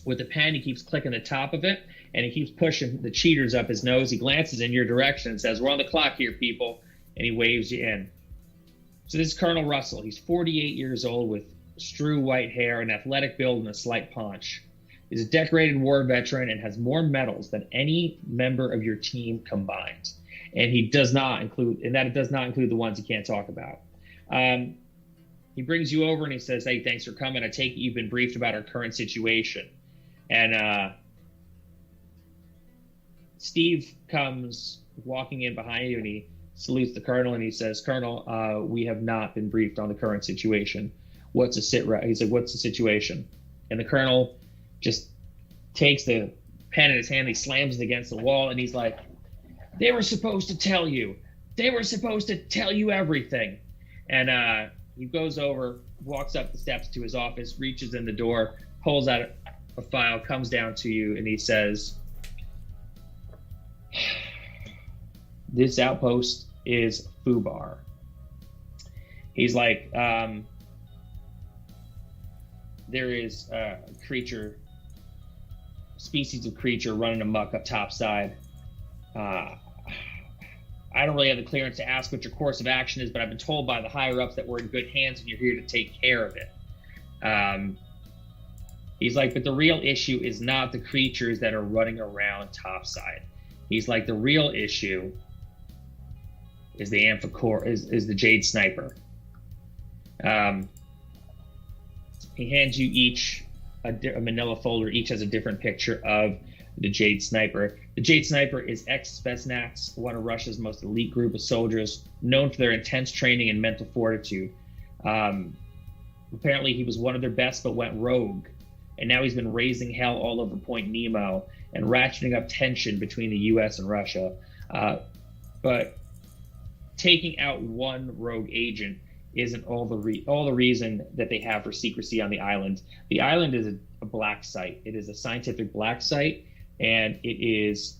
with a pen. He keeps clicking the top of it, and he keeps pushing the cheaters up his nose. He glances in your direction and says, "We're on the clock here, people," and he waves you in. So this is Colonel Russell. He's 48 years old with strew white hair, an athletic build, and a slight paunch. He's a decorated war veteran and has more medals than any member of your team combined. And it does not include the ones he can't talk about. He brings you over and he says, "Hey, thanks for coming. I take it you've been briefed about our current situation." And Steve comes walking in behind you, and he salutes the colonel, and he says, "Colonel, we have not been briefed on the current situation. What's the situation?" And the colonel just takes the pen in his hand, he slams it against the wall, and he's like, "They were supposed to tell you. They were supposed to tell you everything." And he goes over, walks up the steps to his office, reaches in the door, pulls out a file, comes down to you, and he says, "This outpost is FUBAR." He's like, there is a species of creature running amok up topside. I don't really have the clearance to ask what your course of action is, but I've been told by the higher ups that we're in good hands and you're here to take care of it. He's like, but the real issue is not the creatures that are running around topside. He's like, the real issue is the is the Jade Sniper. He hands you each a manila folder. Each has a different picture of the Jade Sniper. The Jade Sniper is ex-Spetsnaz, one of Russia's most elite group of soldiers, known for their intense training and mental fortitude. Apparently he was one of their best but went rogue. And now he's been raising hell all over Point Nemo and ratcheting up tension between the US and Russia. But taking out one rogue agent isn't all the reason that they have for secrecy on the island. The island is a black site. It is a scientific black site, and it is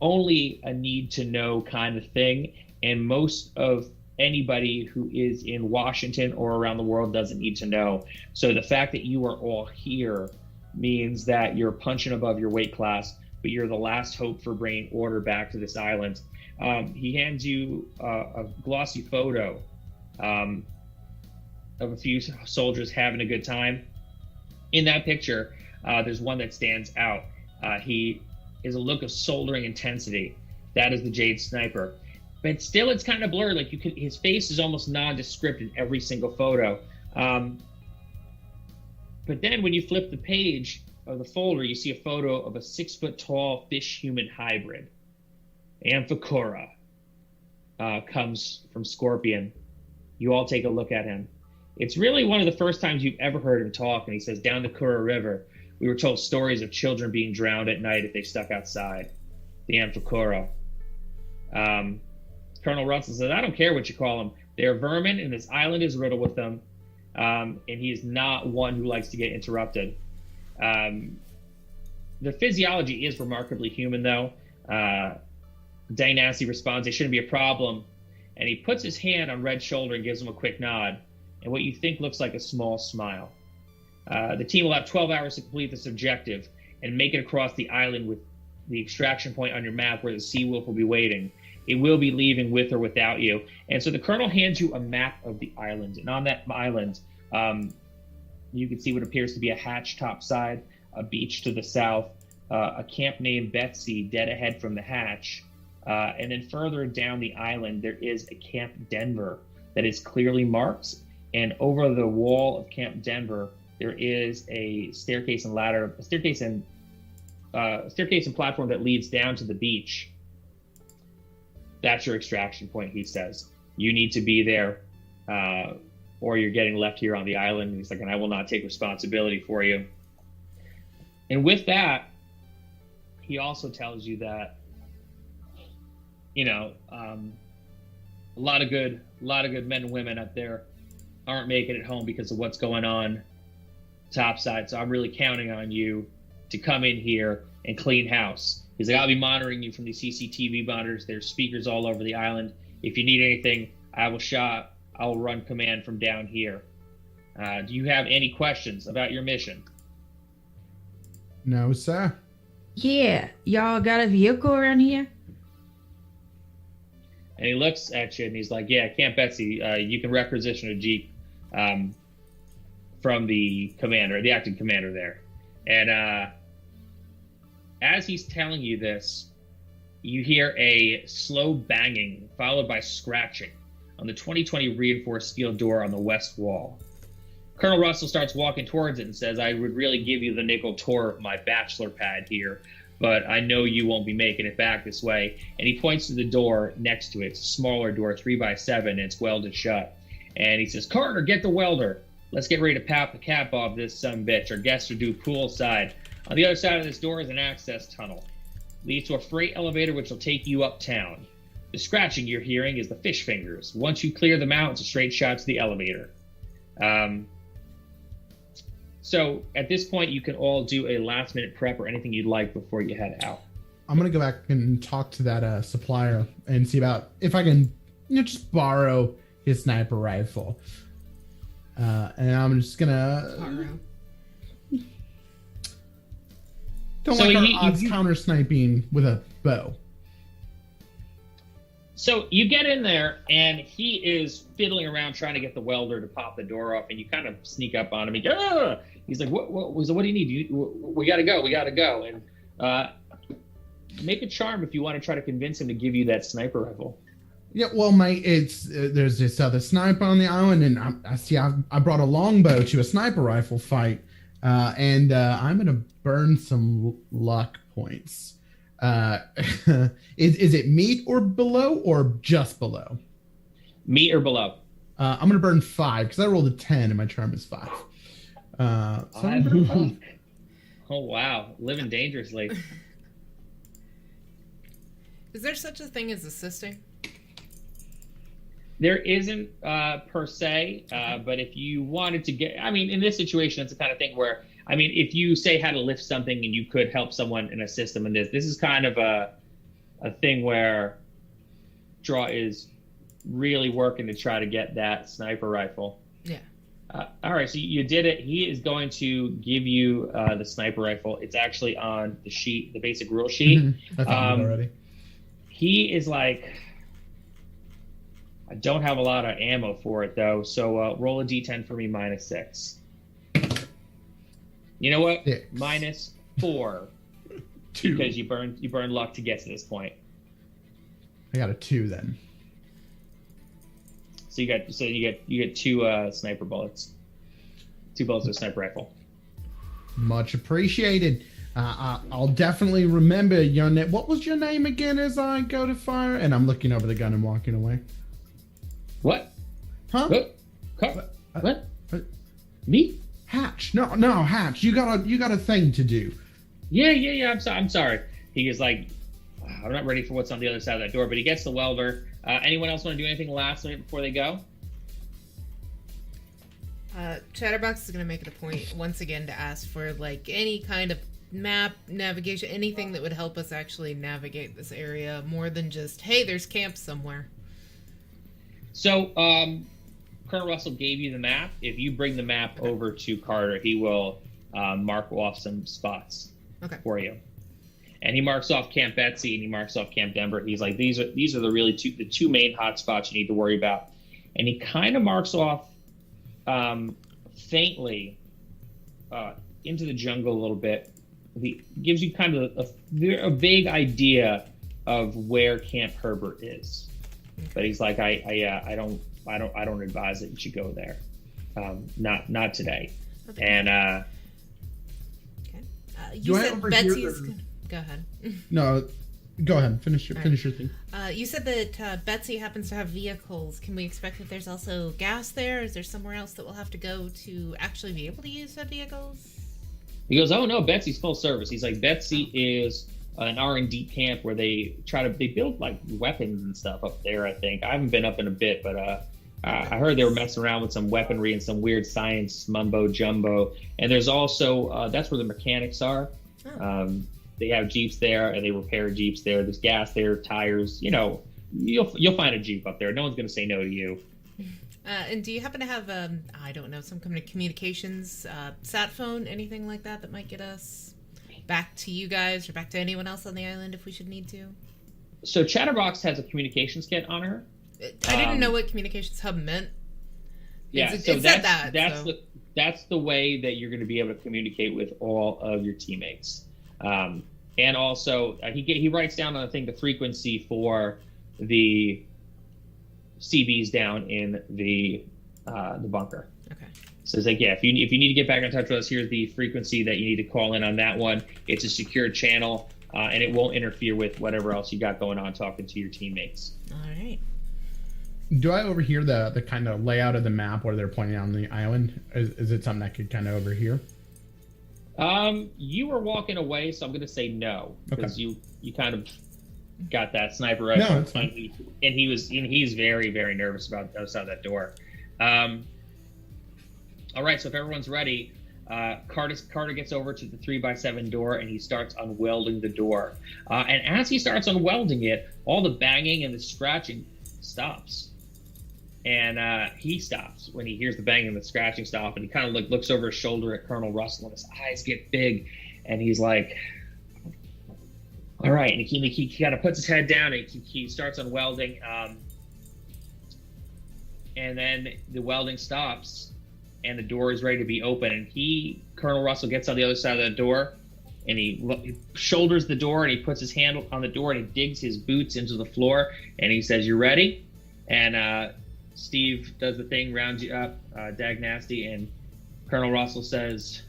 only a need to know kind of thing. And most of anybody who is in Washington or around the world doesn't need to know. So the fact that you are all here means that you're punching above your weight class, but you're the last hope for bringing order back to this island. He hands you a glossy photo of a few soldiers having a good time. In that picture, there's one that stands out. He is a look of soldering intensity. That is the Jade Sniper. But still, it's kind of blurred. Like his face is almost nondescript in every single photo. But then when you flip the page of the folder, you see a photo of a 6-foot-tall fish-human hybrid. Amphicora comes from Scorpion. You all take a look at him. It's really one of the first times you've ever heard him talk, and he says, down the Kura River, we were told stories of children being drowned at night if they stuck outside. The Amphicora. Colonel Russell says, I don't care what you call them. They're vermin, and this island is riddled with them. And he is not one who likes to get interrupted. The physiology is remarkably human, though. Dynasty responds, they shouldn't be a problem. And he puts his hand on Red's shoulder and gives him a quick nod, and what you think looks like a small smile. The team will have 12 hours to complete this objective and make it across the island with the extraction point on your map where the Sea Wolf will be waiting. It will be leaving with or without you. And so the colonel hands you a map of the island. And on that island, you can see what appears to be a hatch topside, a beach to the south, a camp named Betsy dead ahead from the hatch. And then further down the island, there is a Camp Denver that is clearly marked. And over the wall of Camp Denver, there is a staircase and platform that leads down to the beach. That's your extraction point, he says. You need to be there, or you're getting left here on the island. And he's like, and I will not take responsibility for you. And with that, he also tells you that, a lot of good men and women up there aren't making it home because of what's going on topside. So I'm really counting on you to come in here and clean house. He's like, I'll be monitoring you from these CCTV monitors. There's speakers all over the island. If you need anything, I will run command from down here. Do you have any questions about your mission? No, sir. Yeah, y'all got a vehicle around here? And he looks at you and he's like, yeah, Camp Betsy, you can requisition a Jeep from the acting commander there. And as he's telling you this, you hear a slow banging followed by scratching on the 2020 reinforced steel door on the west wall. Colonel Russell starts walking towards it and says, I would really give you the nickel tour of my bachelor pad here, but I know you won't be making it back this way. And he points to the door next to it. It's a smaller door, 3x7, and it's welded shut. And he says, Carter, get the welder. Let's get ready to pop the cap off this sumbitch. Our guests are due poolside. On the other side of this door is an access tunnel. Leads to a freight elevator which will take you uptown. The scratching you're hearing is the fish fingers. Once you clear them out, it's a straight shot to the elevator. So at this point, you can all do a last minute prep or anything you'd like before you head out. I'm going to go back and talk to that supplier and see about if I can just borrow his sniper rifle. And I'm just going to... Don't So like our you- odds you- counter sniping with a bow. So you get in there, and he is fiddling around trying to get the welder to pop the door off, and you kind of sneak up on him. He's like, what do you need? We got to go. And make a charm if you want to try to convince him to give you that sniper rifle. Yeah, well, mate, it's there's this other sniper on the island, and I brought a longbow to a sniper rifle fight, and I'm gonna burn some luck points. Is it meat or below or just below? Meat or below? I'm going to burn 5 because I rolled a 10 and my charm is 5. So I'm gonna burn 5. Oh, wow. Living dangerously. Is there such a thing as assisting? There isn't per se, but if you wanted to get, I mean, in this situation, it's the kind of thing where, I mean, if you say how to lift something and you could help someone and assist them in this is kind of a thing where Draw is really working to try to get that sniper rifle. Yeah. All right, so you did it. He is going to give you the sniper rifle. It's actually on the sheet, the basic rule sheet. I found it already. He is like, I don't have a lot of ammo for it though, so roll a d10 for me, -6. You know what? 6. -4. 2. Because you burned luck to get to this point. I got a 2 then. So you get 2 sniper bullets. 2 bullets with a sniper rifle. Much appreciated. I'll definitely remember your name. What was your name again as I go to fire? And I'm looking over the gun and walking away. What? Huh? What? Me? Hatch. No, Hatch. You got a thing to do. Yeah. I'm sorry. He is like, I'm not ready for what's on the other side of that door, but he gets the welder. Anyone else want to do anything last minute before they go? Chatterbox is going to make it a point once again to ask for like any kind of map, navigation, anything that would help us actually navigate this area more than just, hey, there's camp somewhere. So, Colonel Russell gave you the map. If you bring the map over to Carter, he will mark off some spots for you. And he marks off Camp Betsy and he marks off Camp Denver. He's like, these are the two main hot spots you need to worry about. And he kind of marks off faintly into the jungle a little bit. He gives you kind of a vague idea of where Camp Herbert is. But he's like, I don't advise that you should go there. Not today. Okay. And you said Betsy's. Go ahead. No, go ahead. Finish your thing. You said that Betsy happens to have vehicles. Can we expect that there's also gas there? Is there somewhere else that we'll have to go to actually be able to use said vehicles? He goes, oh no, Betsy's full service. He's like, Betsy is an R&D camp where they build like weapons and stuff up there. I think I haven't been up in a bit, but I heard they were messing around with some weaponry and some weird science mumbo jumbo. And there's also that's where the mechanics are. Oh. They have Jeeps there, and they repair Jeeps there. There's gas there, tires. You know, you'll find a Jeep up there. No one's going to say no to you. And do you happen to have, I don't know, some kind of communications, sat phone, anything like that might get us back to you guys or back to anyone else on the island if we should need to? So Chatterbox has a communications kit on her. I didn't know what communications hub meant. Yeah, so that's the way that you're going to be able to communicate with all of your teammates. And also, he writes down on the thing the frequency for the CBs down in the bunker. Okay. So it's like, yeah, if you need to get back in touch with us, here's the frequency that you need to call in on that one. It's a secure channel, and it won't interfere with whatever else you got going on talking to your teammates. All right. Do I overhear the kind of layout of the map where they're pointing out on the island? Is it something I could kind of overhear? You were walking away, so I'm going to say no, because you kind of got that sniper rifle. No, it's fine. And he's very, very nervous about the other side of that door. All right, so if everyone's ready, Carter gets over to the 3x7 door and he starts unwelding the door. And as he starts unwelding it, all the banging and the scratching stops. And he stops when he hears the banging and the scratching stop, and he kind of looks over his shoulder at Colonel Russell, and his eyes get big, and he's like, all right. And he kind of puts his head down, and he starts unwelding. And then the welding stops, and the door is ready to be open. And Colonel Russell, gets on the other side of the door, and he shoulders the door, and he puts his hand on the door, and he digs his boots into the floor, and he says, "You ready?" And Steve does the thing, rounds you up, dag nasty, and Colonel Russell says,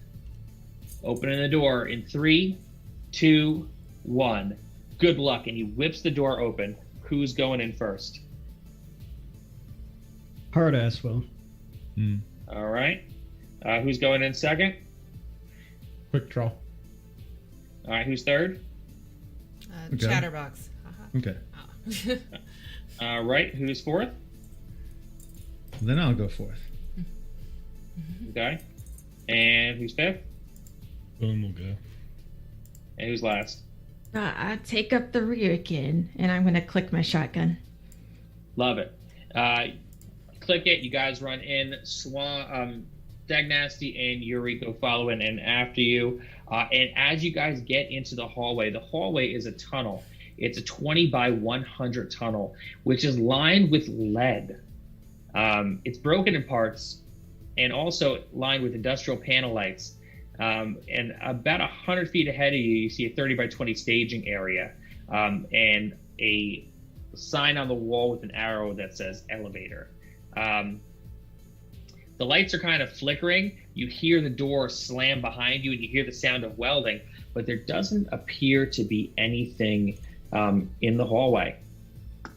"Opening the door in 3, 2, 1. Good luck." And he whips the door open. Who's going in first? Hard ass will. All right. Who's going in second? Quick draw. All right. Who's third? Okay. Chatterbox. Haha. Okay. All right. Who's fourth? Then I'll go fourth. Okay. And who's fifth? Boom will go. And who's last? I take up the rear again, and I'm going to click my shotgun. Love it. Click it. You guys run in. Dag Nasty and Yuriko following in after you. And as you guys get into the hallway is a tunnel. It's a 20 by 100 tunnel, which is lined with lead. It's broken in parts and also lined with industrial panel lights. And about 100 feet ahead of you, you see a 30 by 20 staging area and a sign on the wall with an arrow that says elevator. The lights are kind of flickering. You hear the door slam behind you and you hear the sound of welding, but there doesn't appear to be anything in the hallway.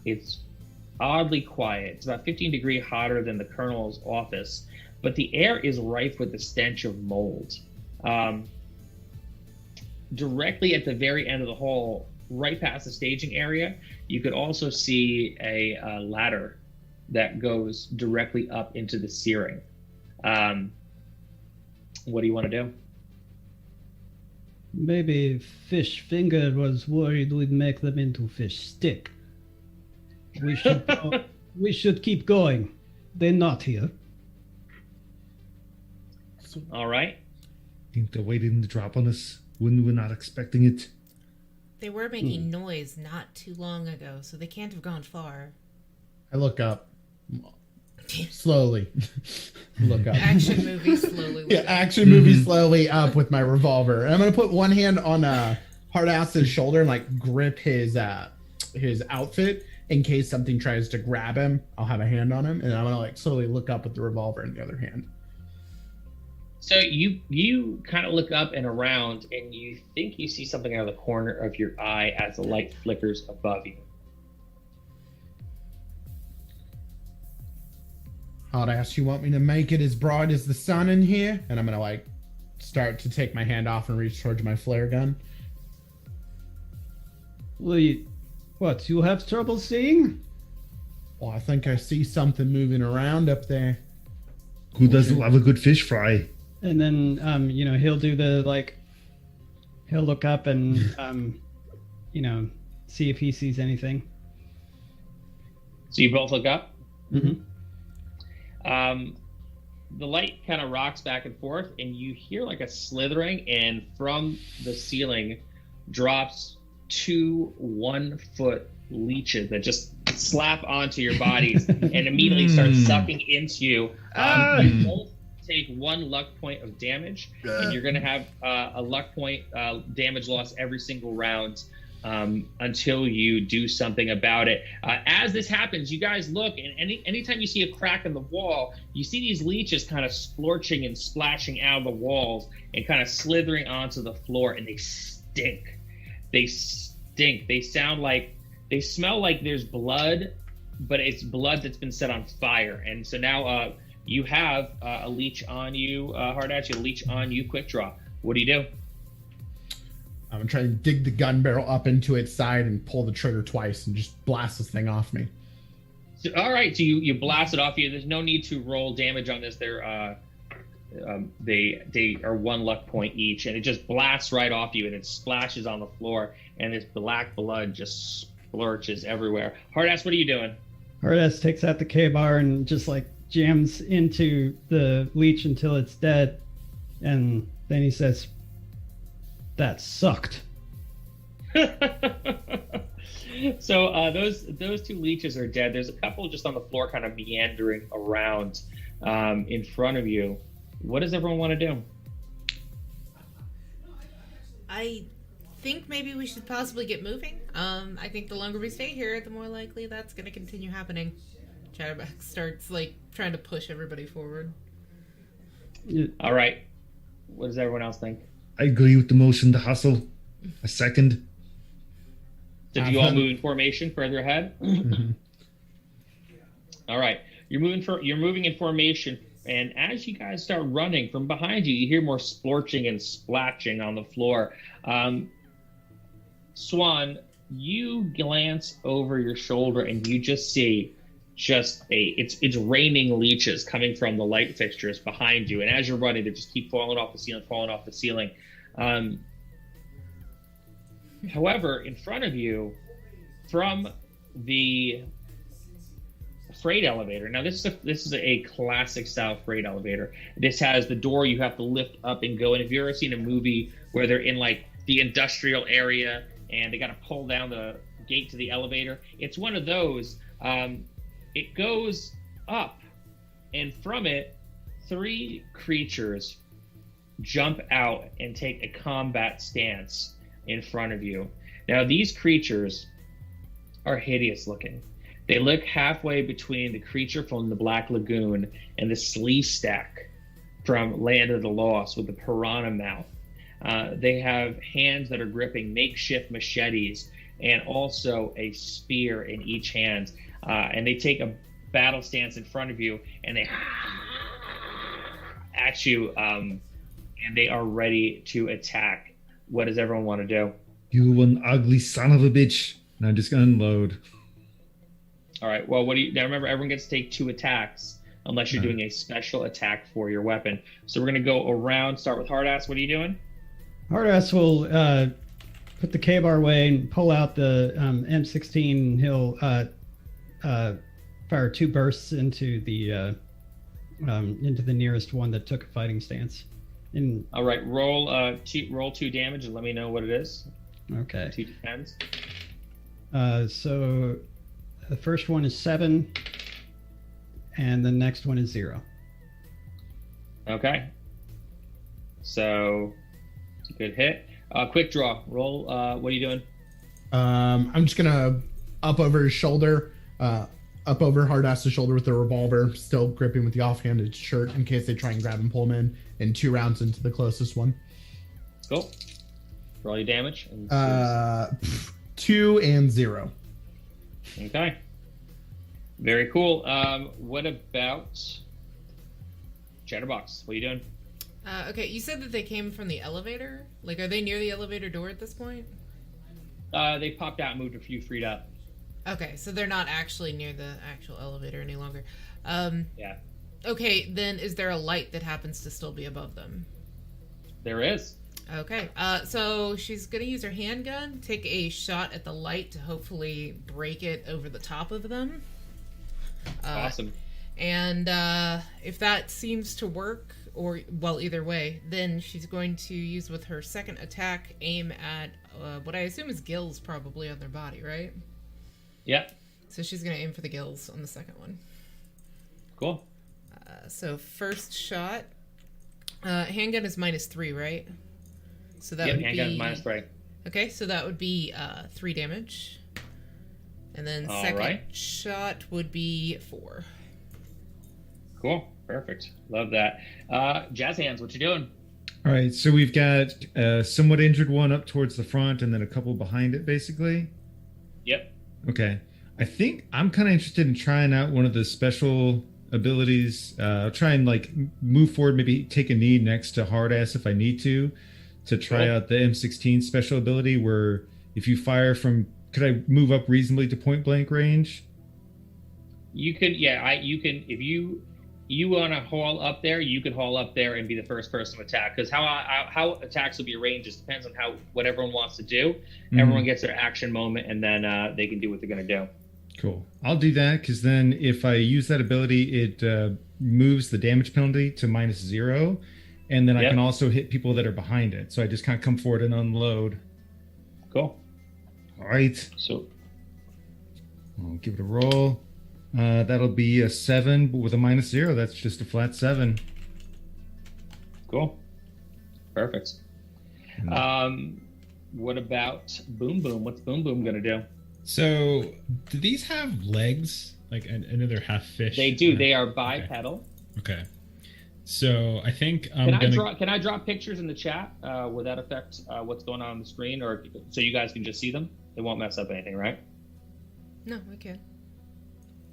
It's oddly quiet. It's about 15 degrees hotter than the colonel's office, but the air is rife with the stench of mold. Directly at the very end of the hall, right past the staging area, you could also see a ladder that goes directly up into the ceiling. What do you want to do? Maybe Fish Finger was worried we'd make them into fish stick. We should we should keep going. They're not here. All right. Think they're waiting to drop on us when we're not expecting it. They were making noise not too long ago, so they can't have gone far. I look up. Slowly. Look up. Action movie slowly. Yeah, action movie slowly up with my revolver. And I'm gonna put one hand on Hard Ass's shoulder and like grip his outfit in case something tries to grab him. I'll have a hand on him, and I'm gonna like slowly look up with the revolver in the other hand. So you kind of look up and around, and you think you see something out of the corner of your eye as the light flickers above you. Hard Ass, you want me to make it as bright as the sun in here? And I'm gonna like start to take my hand off and reach towards my flare gun. What, you have trouble seeing? Well, I think I see something moving around up there. Who doesn't love a good fish fry? And then, he'll do he'll look up and, see if he sees anything. So you both look up. Mm-hmm. The light kind of rocks back and forth, and you hear like a slithering, and from the ceiling drops 2 1-foot leeches that just slap onto your bodies and immediately start sucking into you. You both take 1 luck point of damage, and you're going to have a luck point damage loss every single round until you do something about it. As this happens, you guys look, and anytime you see a crack in the wall, you see these leeches kind of splorching and splashing out of the walls and kind of slithering onto the floor, and they stink. They stink. They smell like there's blood, but it's blood that's been set on fire. And so now you have a leech on you, Hard Ass, a leech on you, Quick Draw. What do you do? I'm gonna try to dig the gun barrel up into its side and pull the trigger twice and just blast this thing off me. So, all right, so you blast it off you. There's no need to roll damage on this. They are 1 luck point each, and it just blasts right off you, and it splashes on the floor, and this black blood just splurches everywhere. Hard Ass, what are you doing? Hard Ass takes out the K-bar and just like jams into the leech until it's dead, and then he says, "That sucked." So those 2 leeches are dead. There's a couple just on the floor kind of meandering around in front of you. What does everyone want to do? I think maybe we should possibly get moving. I think the longer we stay here, the more likely that's going to continue happening. Chatterbox starts like trying to push everybody forward. All right. What does everyone else think? I agree with the motion to hustle. A second. So do you all move in formation further ahead? All right. You're moving in formation, and as you guys start running from behind you, you hear more splorching and splashing on the floor. Swan, you glance over your shoulder and you just see it's raining leeches coming from the light fixtures behind you, and as you're running, they just keep falling off the ceiling. However, in front of you, from the freight elevator. Now, this is a classic style freight elevator. This has the door you have to lift up and go. And if you've ever seen a movie where they're in like the industrial area and they got to pull down the gate to the elevator, it's one of those. It goes up, and from it, 3 creatures jump out and take a combat stance in front of you. Now, these creatures are hideous looking. They look halfway between the creature from the Black Lagoon and the Slee Stack from Land of the Lost with the piranha mouth. They have hands that are gripping makeshift machetes and also a spear in each hand. And they take a battle stance in front of you, and they at you, and they are ready to attack. What does everyone want to do? You one ugly son of a bitch. And I'm just going to unload. All right. Well, now remember, everyone gets to take 2 attacks unless you're doing a special attack for your weapon. So we're going to go around, start with Hardass. What are you doing? Hardass will put the K-bar away and pull out the M16. He'll fire 2 bursts into the nearest one that took a fighting stance. All right. Roll 2 damage and let me know what it is. Okay. 2 d10s. So the first one is 7, and the next one is 0. Okay. So it's a good hit. Quick draw. Roll. What are you doing? I'm just gonna up over his shoulder, up over Hardass's shoulder with the revolver, still gripping with the offhanded shirt in case they try and grab and pull him in, and 2 rounds into the closest one. Cool. Roll your damage. 2 and 0. Okay. Very cool. What about Chatterbox? What are you doing? Okay, you said that they came from the elevator? Like, are they near the elevator door at this point? They popped out and moved a few feet up. Okay, so they're not actually near the actual elevator any longer. Yeah. Okay, then is there a light that happens to still be above them? There is. Okay, so she's going to use her handgun, take a shot at the light to hopefully break it over the top of them. Awesome. And if that seems to work, or, well, either way, then she's going to use with her second attack, aim at what I assume is gills probably on their body, right? Yep. So she's going to aim for the gills on the second one. Cool. So first shot, handgun is -3, right? So that yep, would handgun be -3. Okay, so that would be 3 damage. And then All second right. shot would be 4. Cool. Perfect. Love that. Jazz Hands, what you doing? All right, so we've got a somewhat injured one up towards the front and then a couple behind it, basically. Yep. Okay. I think I'm kind of interested in trying out one of the special abilities. I'll try and like move forward, maybe take a knee next to Hardass if I need to try Cool. out the M16 special ability where if you fire from, could I move up reasonably to point blank range? You can, yeah, you can, if you want to haul up there, you can haul up there and be the first person to attack. Because how attacks will be arranged just depends on what everyone wants to do. Mm-hmm. Everyone gets their action moment, and then they can do what they're going to do. Cool. I'll do that because then if I use that ability, it moves the damage penalty to -0. And then I Yep. can also hit people that are behind it. So I just kind of come forward and unload. Cool. All right. So I'll give it a roll. That'll be a 7, but with a -0, that's just a flat 7. cool. Perfect. What about Boom Boom? What's Boom Boom going to do? So, do these have legs? Like, I know they're half fish. They do. They are bipedal. Okay. So, I think Can I drop pictures in the chat? Will that affect what's going on the screen, or so you guys can just see them? It won't mess up anything, right? No, we can.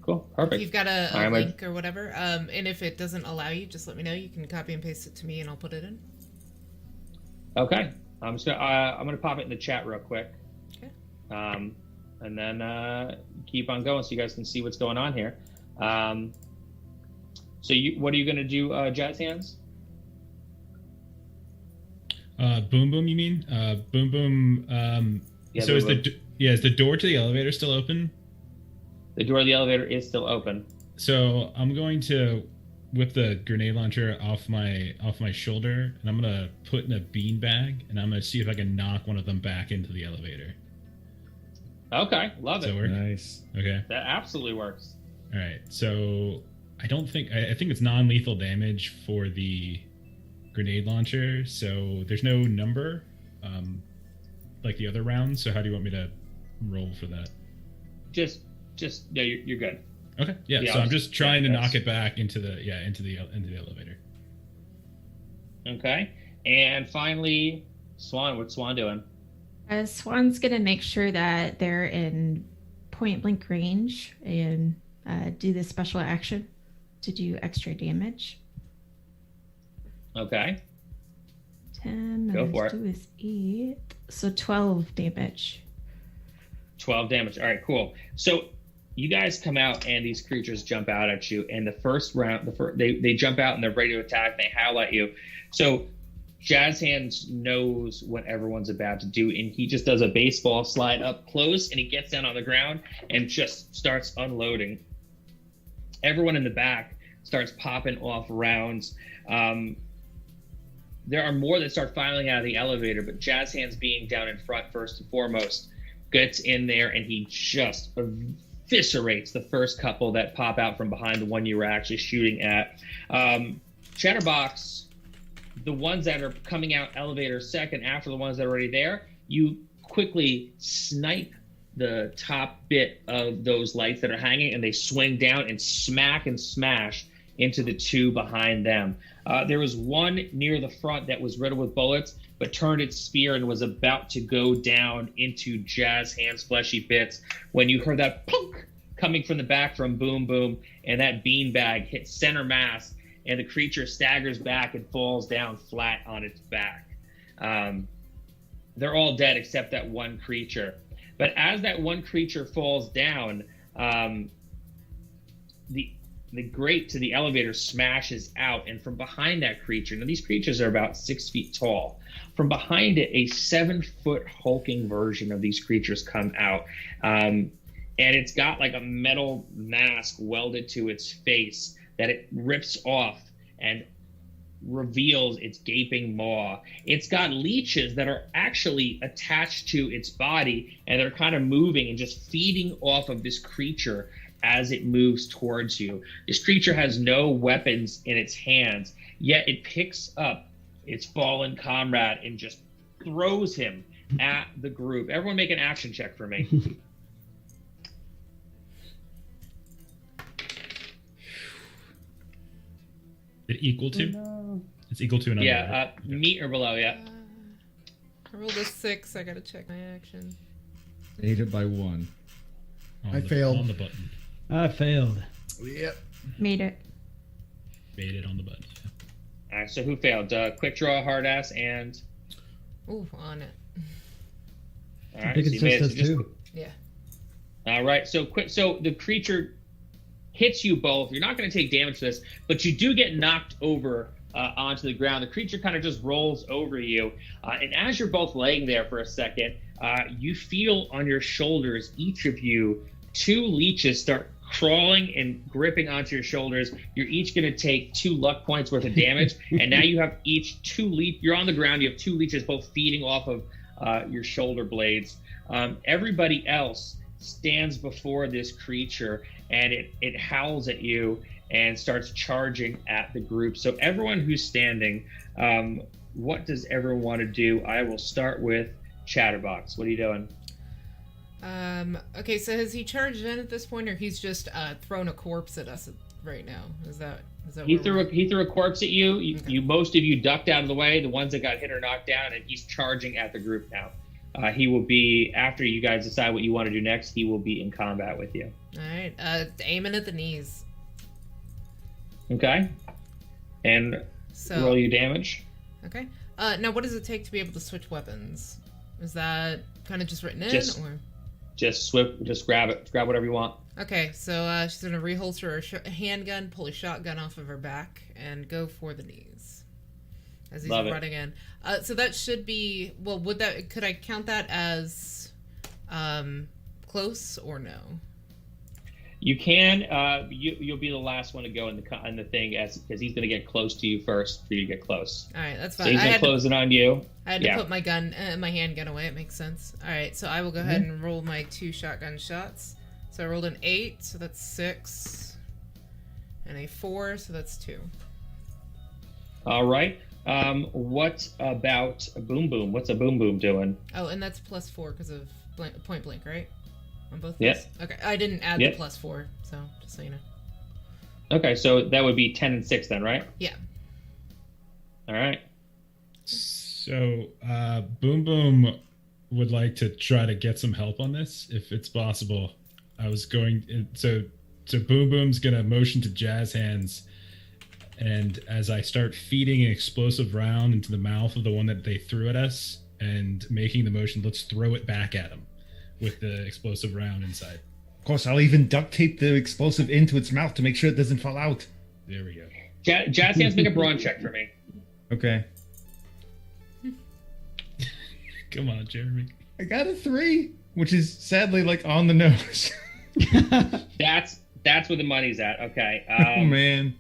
Cool. Perfect. You've got a All right, link or whatever. And if it doesn't allow you, just let me know. You can copy and paste it to me, and I'll put it in. Okay. I'm gonna pop it in the chat real quick. Okay. And then keep on going so you guys can see what's going on here. So what are you gonna do, Jazz Hands? Boom Boom, you mean? Boom Boom. Yeah, so Boom is the door to the elevator still open? The door of the elevator is still open. So I'm going to whip the grenade launcher off my shoulder, and I'm gonna put in a bean bag, and I'm gonna see if I can knock one of them back into the elevator. Okay, love Does it. that work? Nice. Okay. That absolutely works. All right. So I think it's non-lethal damage for the grenade launcher. So there's no number, like the other rounds. So how do you want me to roll for that? Just yeah, you're good. Okay. Yeah. Yeah, So I'm just trying to that's- knock it back into the elevator. Okay. And finally, Swan. What's Swan doing? Swan's gonna make sure that they're in point blank range and do the special action to do extra damage. Okay. 10 Go for minus it. 2 is 8. So 12 damage. 12 damage. All right, cool. So you guys come out and these creatures jump out at you. And the first round, they jump out and they're ready to attack. And they howl at you. So Jazz Hands knows what everyone's about to do. And he just does a baseball slide up close. And he gets down on the ground and just starts unloading. Everyone in the back starts popping off rounds. There are more that start filing out of the elevator. But Jazz Hands being down in front first and foremost gets in there and he just eviscerates the first couple that pop out from behind the one you were actually shooting at. Chatterbox, the ones that are coming out elevator second after the ones that are already there, you quickly snipe the top bit of those lights that are hanging and they swing down and smack and smash into the two behind them. There was one near the front that was riddled with bullets, but turned its spear and was about to go down into Jazz Hands' fleshy bits when you heard that plunk coming from the back from Boom Boom, and that beanbag hit center mass, and the creature staggers back and falls down flat on its back. They're all dead except that one creature. But as that one creature falls down, the grate to the elevator smashes out, and from behind that creature, now these creatures are about 6 feet tall, from behind it, a 7-foot hulking version of these creatures come out. And it's got like a metal mask welded to its face that it rips off and reveals its gaping maw. It's got leeches that are actually attached to its body, and they're kind of moving and just feeding off of this creature as it moves towards you. This creature has no weapons in its hands, yet it picks up its fallen comrade and just throws him at the group. Everyone make an action check for me. It equal to? No. It's equal to an under. Yeah, meet or below, yeah. I rolled a 6. I gotta check my action. Ate it by 1. I failed. On the button. I failed. Yep. Made it. Made it on the button. Yeah. All right, so who failed? Quick draw, hard ass, and... Ooh, on it. All I right, think so it's you made just it. us So two. Yeah. All right, so quick. So the creature hits you both. You're not going to take damage for this, but you do get knocked over onto the ground. The creature kind of just rolls over you, and as you're both laying there for a second, you feel on your shoulders, each of you, 2 leeches start crawling and gripping onto your shoulders. You're each going to take 2 luck points worth of damage, and now you have each 2 leech. You're on the ground. You have 2 leeches both feeding off of your shoulder blades. Everybody else stands before this creature, and it howls at you and starts charging at the group. So everyone who's standing, what does everyone want to do? I will start with Chatterbox. What are you doing? Okay, so has he charged in at this point, or he's just thrown a corpse at us right now? Is that He where we're- threw a corpse at you. Okay. You most of you ducked out of the way. The ones that got hit or knocked down, and he's charging at the group now. He will be, after you guys decide what you want to do next, he will be in combat with you. All right. Aiming at the knees. Okay. And So roll your damage. Okay. Now, what does it take to be able to switch weapons? Is that kind of just written in, or? Just grab it. Grab whatever you want. Okay, so she's gonna reholster her handgun, pull a shotgun off of her back, and go for the knees as he's running in. So that should be, well. Could I count that as close or no? You can. You'll be the last one to go in the thing, because he's gonna get close to you first for you to get close. All right, that's fine. So he's gonna close it on you. I had to put my handgun away. It makes sense. All right, so I will go ahead and roll my 2 shotgun shots. So I rolled an 8, so that's 6, and a 4, so that's 2. All right. What about a Boom Boom? What's a Boom Boom doing? Oh, and that's +4 because of point blank, right? On both. Yes. Okay, I didn't add the +4, so just so you know. Okay, so that would be 10 and 6 then, right? Yeah. All right. So, Boom Boom would like to try to get some help on this, if it's possible. I was going... So Boom Boom's going to motion to Jazz Hands, and as I start feeding an explosive round into the mouth of the one that they threw at us, and making the motion, let's throw it back at him with the explosive round inside. Of course, I'll even duct tape the explosive into its mouth to make sure it doesn't fall out. There we go. Jazz Hands, make a brawn check for me. Okay. Come on, Jeremy. I got a 3, which is sadly like on the nose. That's where the money's at. Okay. Oh man.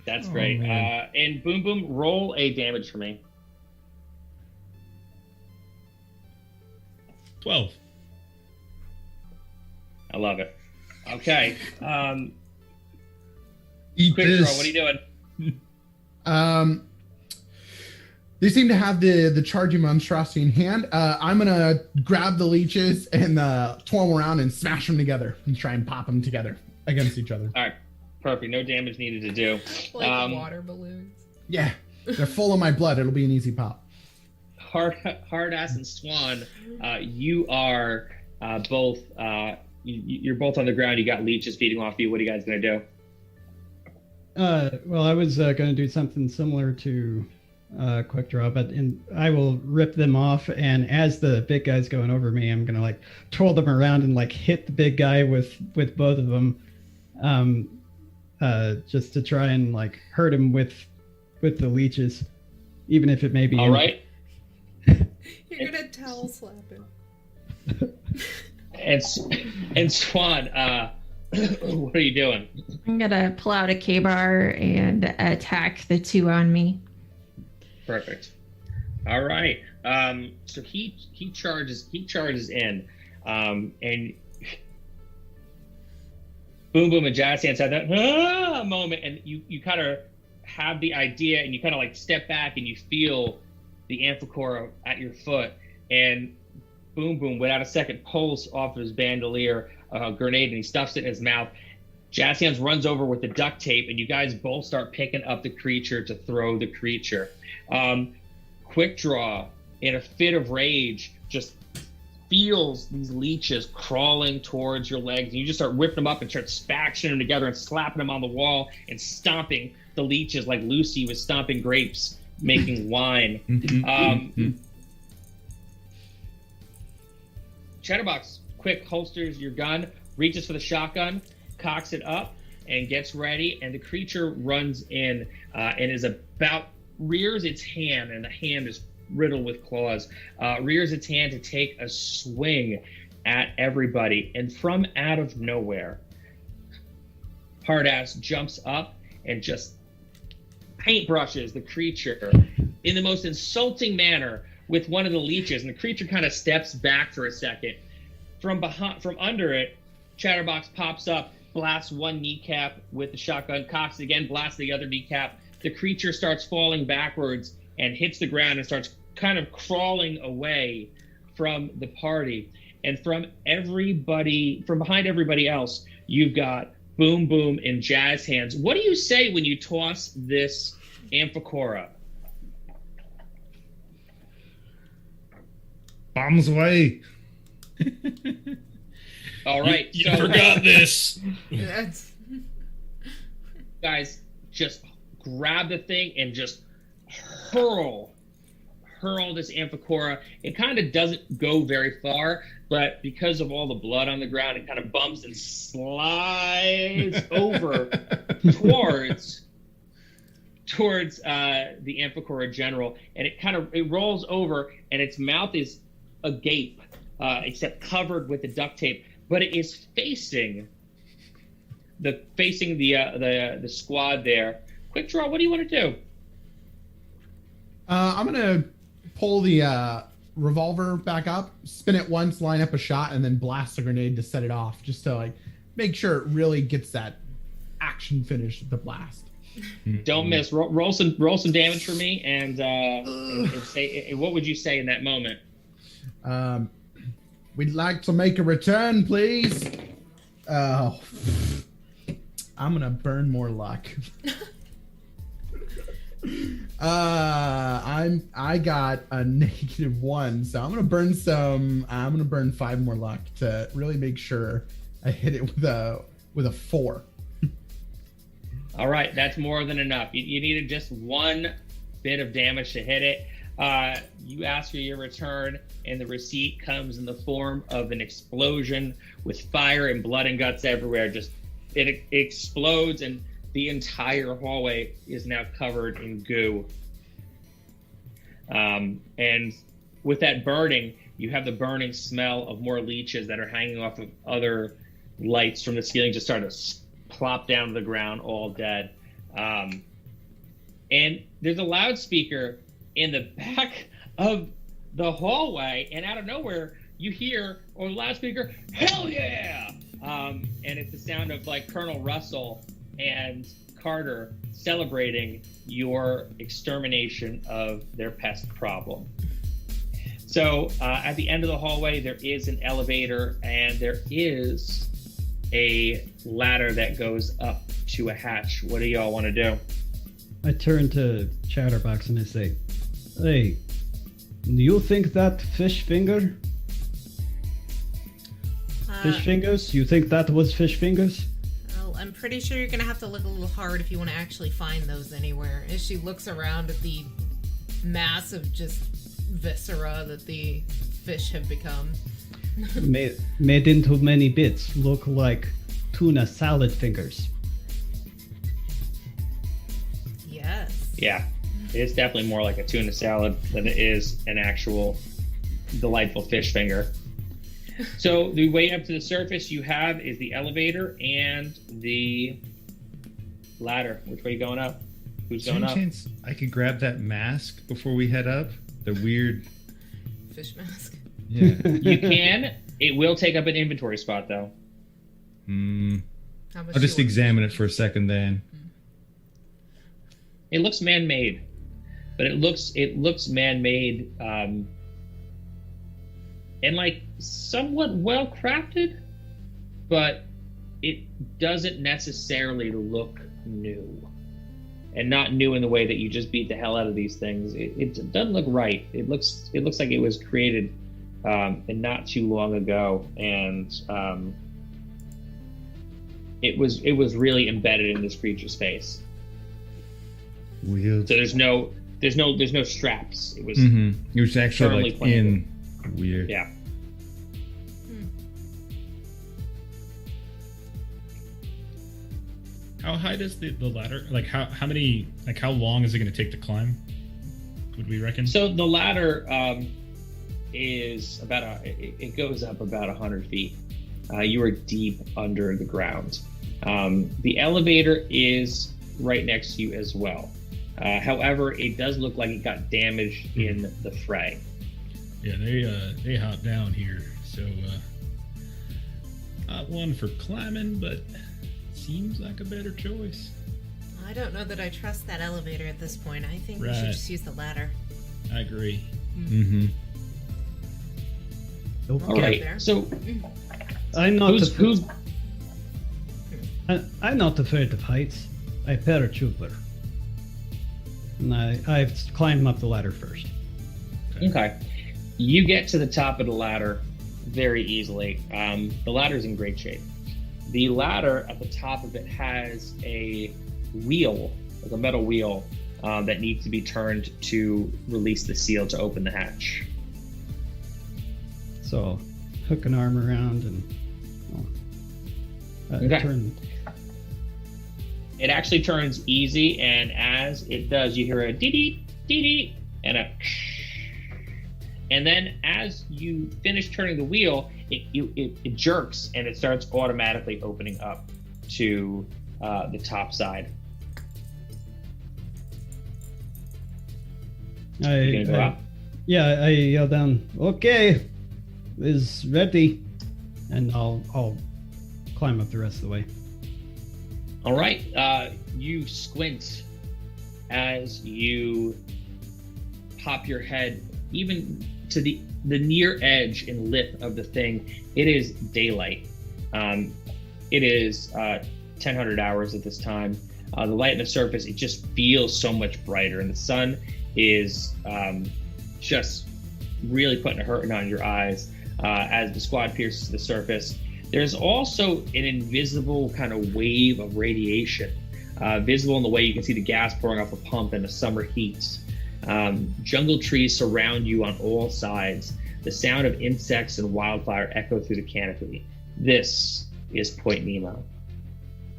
That's great. Man. And Boom Boom, roll a damage for me. 12. I love it. Okay. Eat Quick this. draw. What are you doing? They seem to have the charging monstrosity in hand. I'm gonna grab the leeches and twirl them around and smash them together and try and pop them together against each other. All right. Perfect. No damage needed to do. Like water balloons. Yeah, they're full of my blood. It'll be an easy pop. Hardass and Swan, you are both. You're both on the ground. You got leeches feeding off you. What are you guys gonna do? Well, I was going to do something similar to quick draw, but I will rip them off, and as the big guy's going over me, I'm going to like twirl them around and like hit the big guy with both of them, just to try and like hurt him with the leeches, even if it may be. All right. You're gonna towel slap him. And Swan, what are you doing? I'm gonna pull out a K-bar and attack the 2 on me. Perfect. All right. So he charges in, and Boom Boom and Jazz Hands had that moment, and you kind of have the idea, and you kind of like step back, and you feel the Amphicora at your foot, and Boom Boom, without a second, pulls off of his bandolier a grenade, and he stuffs it in his mouth. Jazz Hands runs over with the duct tape, and you guys both start picking up the creature to throw the creature. Quick Draw, in a fit of rage, just feels these leeches crawling towards your legs, and you just start whipping them up and start spatching them together and slapping them on the wall and stomping the leeches like Lucy was stomping grapes, making wine. Chatterbox quick holsters your gun, reaches for the shotgun, cocks it up, and gets ready, and the creature runs in and is about rears its hand, and the hand is riddled with claws, rears its hand to take a swing at everybody, and from out of nowhere, Hardass jumps up and just paintbrushes the creature in the most insulting manner with one of the leeches, and the creature kind of steps back for a second. From under it, Chatterbox pops up, blasts one kneecap with the shotgun, cocks it again, blasts the other kneecap. The creature starts falling backwards and hits the ground and starts kind of crawling away from the party. And from behind everybody else, you've got Boom Boom and Jazz Hands. What do you say when you toss this Amphicora? Bombs away. All right. You forgot this. That's Guys, just grab the thing and just hurl this Amphicora. It kind of doesn't go very far, but because of all the blood on the ground, it kind of bumps and slides over towards the Amphicora general, and it rolls over, and its mouth is agape, except covered with the duct tape, but it is facing the squad there. Quick draw. What do you want to do? I'm gonna pull the revolver back up, spin it once, line up a shot, and then blast a grenade to set it off, just to like make sure it really gets that action finish with the blast. Don't miss. Roll some damage for me, and say what would you say in that moment? We'd like to make a return, please. Oh, I'm gonna burn more luck. I got a -1, so I'm gonna burn 5 more luck to really make sure I hit it with a 4. All right, that's more than enough. You needed just one bit of damage to hit it. You ask for your return, and the receipt comes in the form of an explosion with fire and blood and guts everywhere. Just it explodes, and the entire hallway is now covered in goo. And with that burning, you have the burning smell of more leeches that are hanging off of other lights from the ceiling, just start to plop down to the ground, all dead. And there's a loudspeaker in the back of the hallway, and out of nowhere, you hear on the loudspeaker, "Hell yeah!" And it's the sound of like Colonel Russell and Carter celebrating your extermination of their pest problem. So at the end of the hallway, there is an elevator, and there is a ladder that goes up to a hatch. What do y'all want to do? I turn to Chatterbox and I say, "Hey, do you think that fish finger? Fish fingers? You think that was fish fingers?" Well, I'm pretty sure you're gonna have to look a little hard if you want to actually find those anywhere. As she looks around at the mass of just viscera that the fish have become. Made into many bits, look like tuna salad fingers. Yes. Yeah, it's definitely more like a tuna salad than it is an actual delightful fish finger. So the way up to the surface you have is the elevator and the ladder. Which way are you going up? Who's going up? Chance I could grab that mask before we head up? The weird Fish mask. Yeah. You can. It will take up an inventory spot, though. How much I'll just you want? examine it for a second then. It looks man-made, but it looks man-made, and like somewhat well-crafted, but it doesn't necessarily look new, and not new in the way that you just beat the hell out of these things. It doesn't look right. It looks like it was created and not too long ago, and it was really embedded in this creature's face. Weird. So there's no straps. It was It was actually firmly like planted. in weird. Yeah. How high does the ladder? Like how many? Like how long is it going to take to climb? Would we reckon? So the ladder is it goes up about 100 feet. You are deep under the ground. The elevator is right next to you as well. However, it does look like it got damaged in the fray. Yeah, they hop down here, so not one for climbing, but seems like a better choice. I don't know that I trust that elevator at this point. I think we Right. should just use the ladder. I agree. Okay. All right. there. So I'm not who's I'm not afraid of heights. I'm a paratrooper. And I've climbed up the ladder first. okay? You get to the top of the ladder very easily. The ladder's in great shape. The ladder at the top of it has a wheel, like a metal wheel, that needs to be turned to release the seal to open the hatch. So I'll hook an arm around and Okay. turn. It actually turns easy, and as it does, you hear a dee-dee, dee-dee, and a and then as you finish turning the wheel, it jerks, and it starts automatically opening up to the top side. You gonna go out? I yell down, okay, is ready, and I'll climb up the rest of the way. All right, you squint as you pop your head even to the near edge and lip of the thing. It is daylight. It is 1000 hours at this time. The light on the surface, it just feels so much brighter, and the sun is just really putting a hurting on your eyes as the squad pierces the surface. There's also an invisible kind of wave of radiation, visible in the way you can see the gas pouring off a pump in the summer heat. Jungle trees surround you on all sides. The sound of insects and wildfire echo through the canopy. This is Point Nemo.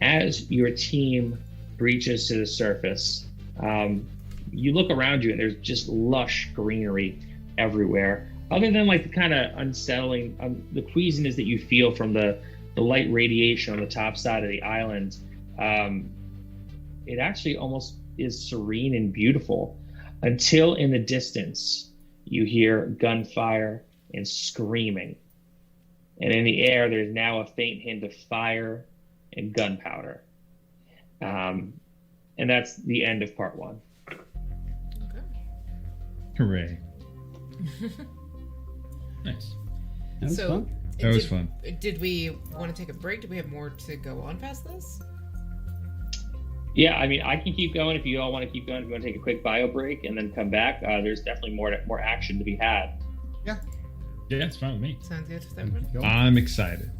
As your team breaches to the surface, you look around you and there's just lush greenery everywhere. Other than like the kind of unsettling, the queasiness that you feel from the light radiation on the top side of the island, it actually almost is serene and beautiful until in the distance you hear gunfire and screaming. And in the air, there's now a faint hint of fire and gunpowder. And that's the end of part 1. Okay. Hooray. Nice. That was fun. That was fun. Did we want to take a break? Do we have more to go on past this? Yeah, I mean, I can keep going if you all want to keep going. If you want to take a quick bio break and then come back, there's definitely more action to be had. Yeah, it's fine with me. Sounds good to everyone. I'm excited.